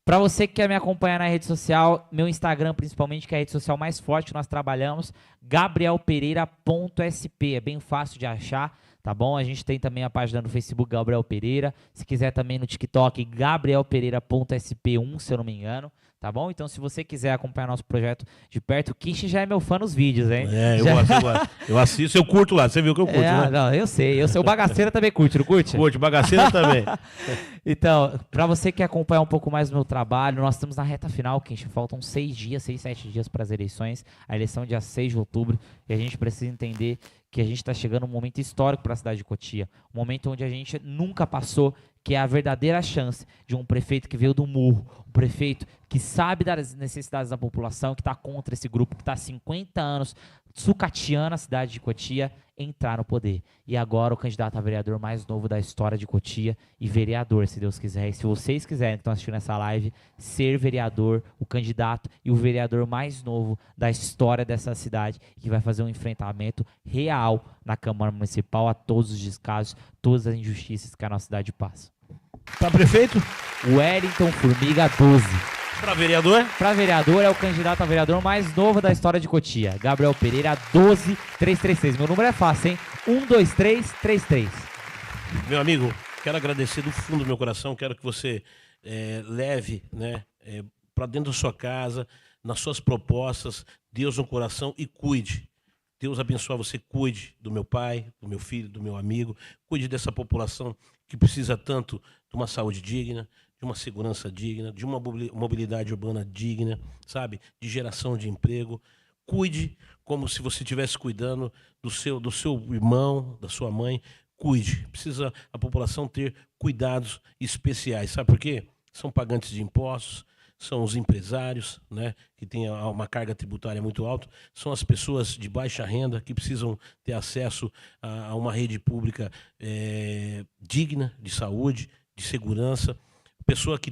Para você que quer me acompanhar na rede social, meu Instagram principalmente, que é a rede social mais forte que nós trabalhamos, gabrielpereira.sp, é bem fácil de achar. tá bom? A gente tem também a página no Facebook, Gabriel Pereira. Se quiser também no TikTok, gabrielpereira.sp1, se eu não me engano. Tá bom? Então, se você quiser acompanhar nosso projeto de perto, o Kish já é meu fã nos vídeos, hein? Eu gosto. Eu assisto, eu curto lá. Você viu que eu curto, né? Não, eu sei. O Bagaceira também curte, não curte? Curte, Bagaceira também. Então, pra você que quer acompanhar um pouco mais do meu trabalho, nós estamos na reta final, Kish. Faltam 6, 7 dias para as eleições. A eleição é dia 6 de outubro. E a gente precisa entender que a gente está chegando num momento histórico para a cidade de Cotia. Um momento onde a gente nunca passou, que é a verdadeira chance de um prefeito que veio do murro, um prefeito que sabe das necessidades da população, que está contra esse grupo, que está há 50 anos sucateando a cidade de Cotia, entrar no poder. E agora o candidato a vereador mais novo da história de Cotia e vereador, se Deus quiser. E se vocês quiserem, que estão assistindo essa live, ser vereador, o candidato e o vereador mais novo da história dessa cidade, que vai fazer um enfrentamento real na Câmara Municipal a todos os descasos, todas as injustiças que a nossa cidade passa. Pra prefeito? Wellington Formiga 12. Pra vereador? Pra vereador é o candidato a vereador mais novo da história de Cotia. Gabriel Pereira 12333. Meu número é fácil, hein? 12333. Meu amigo, quero agradecer do fundo do meu coração. Quero que você leve, né, pra dentro da sua casa, nas suas propostas, Deus no coração e cuide. Deus abençoe você, cuide do meu pai, do meu filho, do meu amigo. Cuide dessa população que precisa tanto de uma saúde digna, de uma segurança digna, de uma mobilidade urbana digna, sabe? De geração de emprego. Cuide como se você estivesse cuidando do seu irmão, da sua mãe. Cuide. Precisa a população ter cuidados especiais. Sabe por quê? São pagantes de impostos, são os empresários, né, que têm uma carga tributária muito alta, são as pessoas de baixa renda que precisam ter acesso a uma rede pública digna de saúde, de segurança. Pessoa que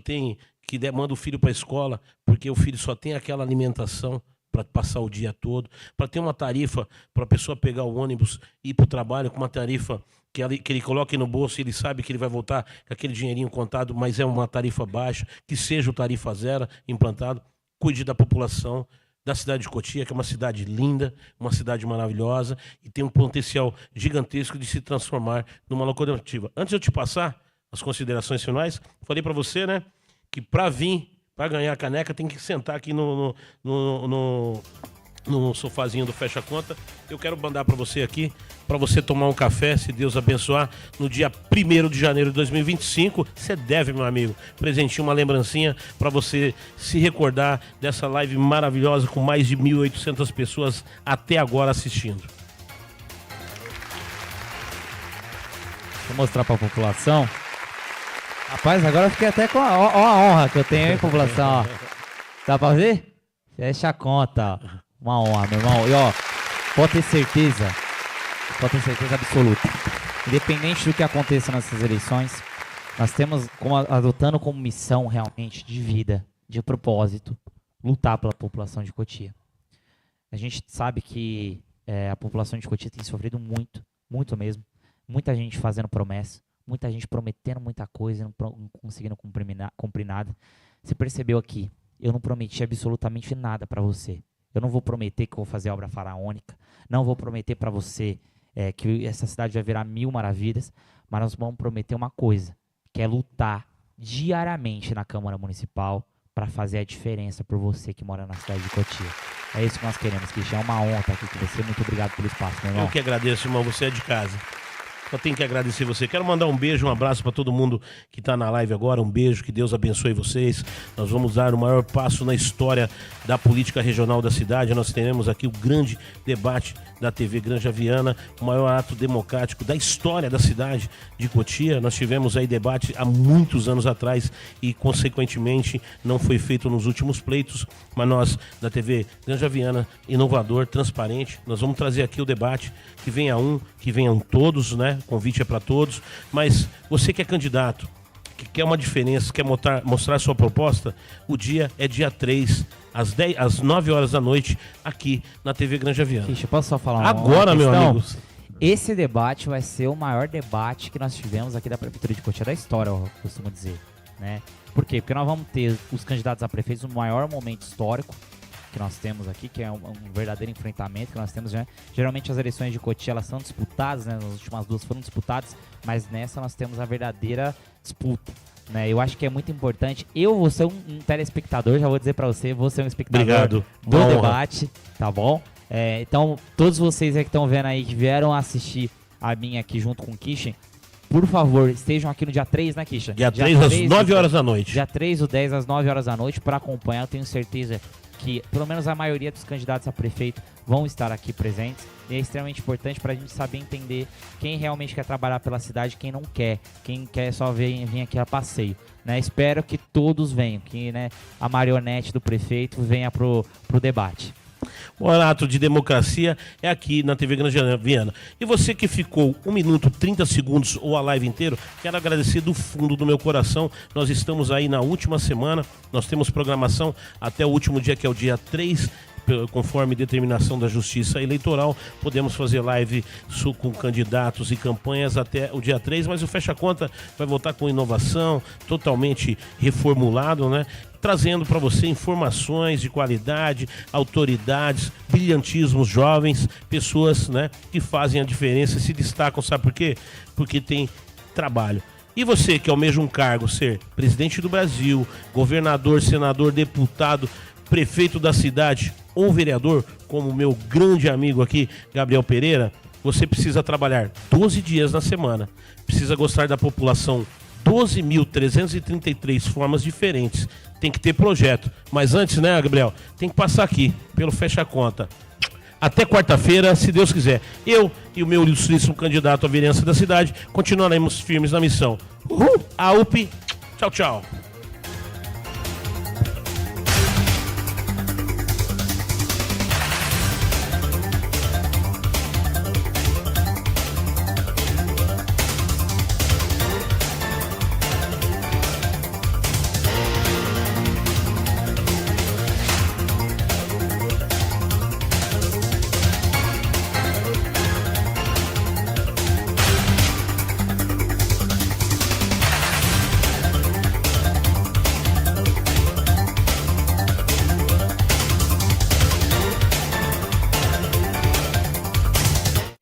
manda o filho para a escola porque o filho só tem aquela alimentação para passar o dia todo, para ter uma tarifa para a pessoa pegar o ônibus e ir para o trabalho com uma tarifa que ele coloque no bolso e ele sabe que ele vai voltar com aquele dinheirinho contado, mas é uma tarifa baixa, que seja o tarifa zero implantado. Cuide da população da cidade de Cotia, que é uma cidade linda, uma cidade maravilhosa e tem um potencial gigantesco de se transformar numa locomotiva. Antes de eu te passar as considerações finais, falei para você, né, que para ganhar a caneca tem que sentar aqui no sofazinho do Fecha Conta. Eu quero mandar para você aqui, para você tomar um café, se Deus abençoar, no dia 1º de janeiro de 2025. Você deve, meu amigo, presentinho, uma lembrancinha para você se recordar dessa live maravilhosa com mais de 1.800 pessoas até agora assistindo. Vou mostrar para a população. Rapaz, agora eu fiquei até com a honra que eu tenho, hein, população, ó. Dá pra ver? Fecha a conta, ó. Uma honra, meu irmão. E, ó, pode ter certeza absoluta. Independente do que aconteça nessas eleições, nós temos adotando como missão realmente de vida, de propósito, lutar pela população de Cotia. A gente sabe que a população de Cotia tem sofrido muito, muito mesmo. Muita gente fazendo promessa. Muita gente prometendo muita coisa e não conseguindo cumprir nada. Você percebeu aqui, eu não prometi absolutamente nada para você. Eu não vou prometer que eu vou fazer obra faraônica. Não vou prometer para você que essa cidade vai virar 1000 maravilhas. Mas nós vamos prometer uma coisa, que é lutar diariamente na Câmara Municipal para fazer a diferença por você que mora na cidade de Cotia. É isso que nós queremos, Cristian. É uma honra estar aqui com você. Muito obrigado pelo espaço, meu irmão. Eu que agradeço, irmão. Você é de casa. Só tenho que agradecer você. Quero mandar um beijo, um abraço para todo mundo que está na live agora. Um beijo, que Deus abençoe vocês. Nós vamos dar o maior passo na história da política regional da cidade. Nós teremos aqui o grande debate da TV Granja Viana, o maior ato democrático da história da cidade de Cotia. Nós tivemos aí debate há muitos anos atrás e, consequentemente, não foi feito nos últimos pleitos. Mas nós, da TV Granja Viana, inovador, transparente, nós vamos trazer aqui o debate. Que venham todos, né? O convite é para todos. Mas você que é candidato, que quer uma diferença, quer mostrar sua proposta, o dia é dia 3, às 9 horas da noite, aqui na TV Granja Viana. Ixi, posso só falar agora, meu amigo? Esse debate vai ser o maior debate que nós tivemos aqui da Prefeitura de Cotia da história, eu costumo dizer, né? Por quê? Porque nós vamos ter os candidatos a prefeitos no maior momento histórico que nós temos aqui, que é um verdadeiro enfrentamento que nós temos, né? Geralmente as eleições de Cotia, elas são disputadas, né? As últimas duas foram disputadas, mas nessa nós temos a verdadeira disputa, né? Eu acho que é muito importante. Eu vou ser um telespectador, já vou dizer pra você, vou ser um espectador Obrigado. do Boa debate, tá bom? Então, todos vocês aí que estão vendo aí, que vieram assistir a minha aqui junto com o Kishen, por favor, estejam aqui no dia 3, né, Kishen? Dia 3 às 9 horas da noite. Dia 3 ou 10 às 9 horas da noite para acompanhar. Eu tenho certeza que pelo menos a maioria dos candidatos a prefeito vão estar aqui presentes. E é extremamente importante para a gente saber entender quem realmente quer trabalhar pela cidade, quem não quer, quem quer só vir aqui a passeio, né? Espero que todos venham, que, né, a marionete do prefeito venha pro debate. O ato de democracia é aqui na TV Granja Viana. E você que ficou 1 minuto, 30 segundos ou a live inteiro, quero agradecer do fundo do meu coração. Nós estamos aí na última semana, nós temos programação até o último dia, que é o dia 3, conforme determinação da Justiça Eleitoral. Podemos fazer live com candidatos e campanhas até o dia 3, mas o Fecha Conta vai voltar com inovação, totalmente reformulado, né? Trazendo para você informações de qualidade, autoridades, brilhantismos jovens, pessoas, né, que fazem a diferença, se destacam, sabe por quê? Porque tem trabalho. E você que almeja um cargo, ser presidente do Brasil, governador, senador, deputado, prefeito da cidade ou vereador, como o meu grande amigo aqui, Gabriel Pereira, você precisa trabalhar 12 dias na semana, precisa gostar da população, 12.333 formas diferentes. Tem que ter projeto. Mas antes, né, Gabriel, tem que passar aqui pelo Fecha Conta. Até quarta-feira, se Deus quiser. Eu e o meu ilustríssimo candidato à vereança da cidade continuaremos firmes na missão. Uhul! A UP. Tchau, tchau.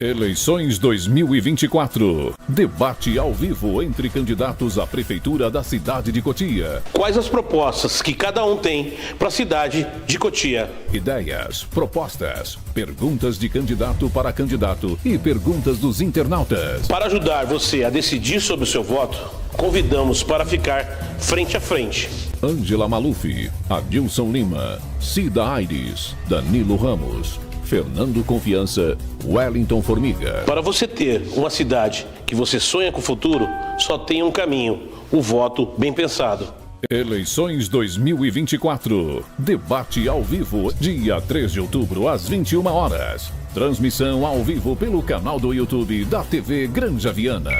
Eleições 2024. Debate ao vivo entre candidatos à prefeitura da cidade de Cotia. Quais as propostas que cada um tem para a cidade de Cotia? Ideias, propostas, perguntas de candidato para candidato e perguntas dos internautas. Para ajudar você a decidir sobre o seu voto, convidamos para ficar frente a frente Ângela Maluf, Adilson Lima, Cida Aires, Danilo Ramos, Fernando Confiança, Wellington Formiga. Para você ter uma cidade que você sonha com o futuro, só tem um caminho: o voto bem pensado. Eleições 2024. Debate ao vivo, dia 3 de outubro, às 21 horas. Transmissão ao vivo pelo canal do YouTube da TV Granja Viana.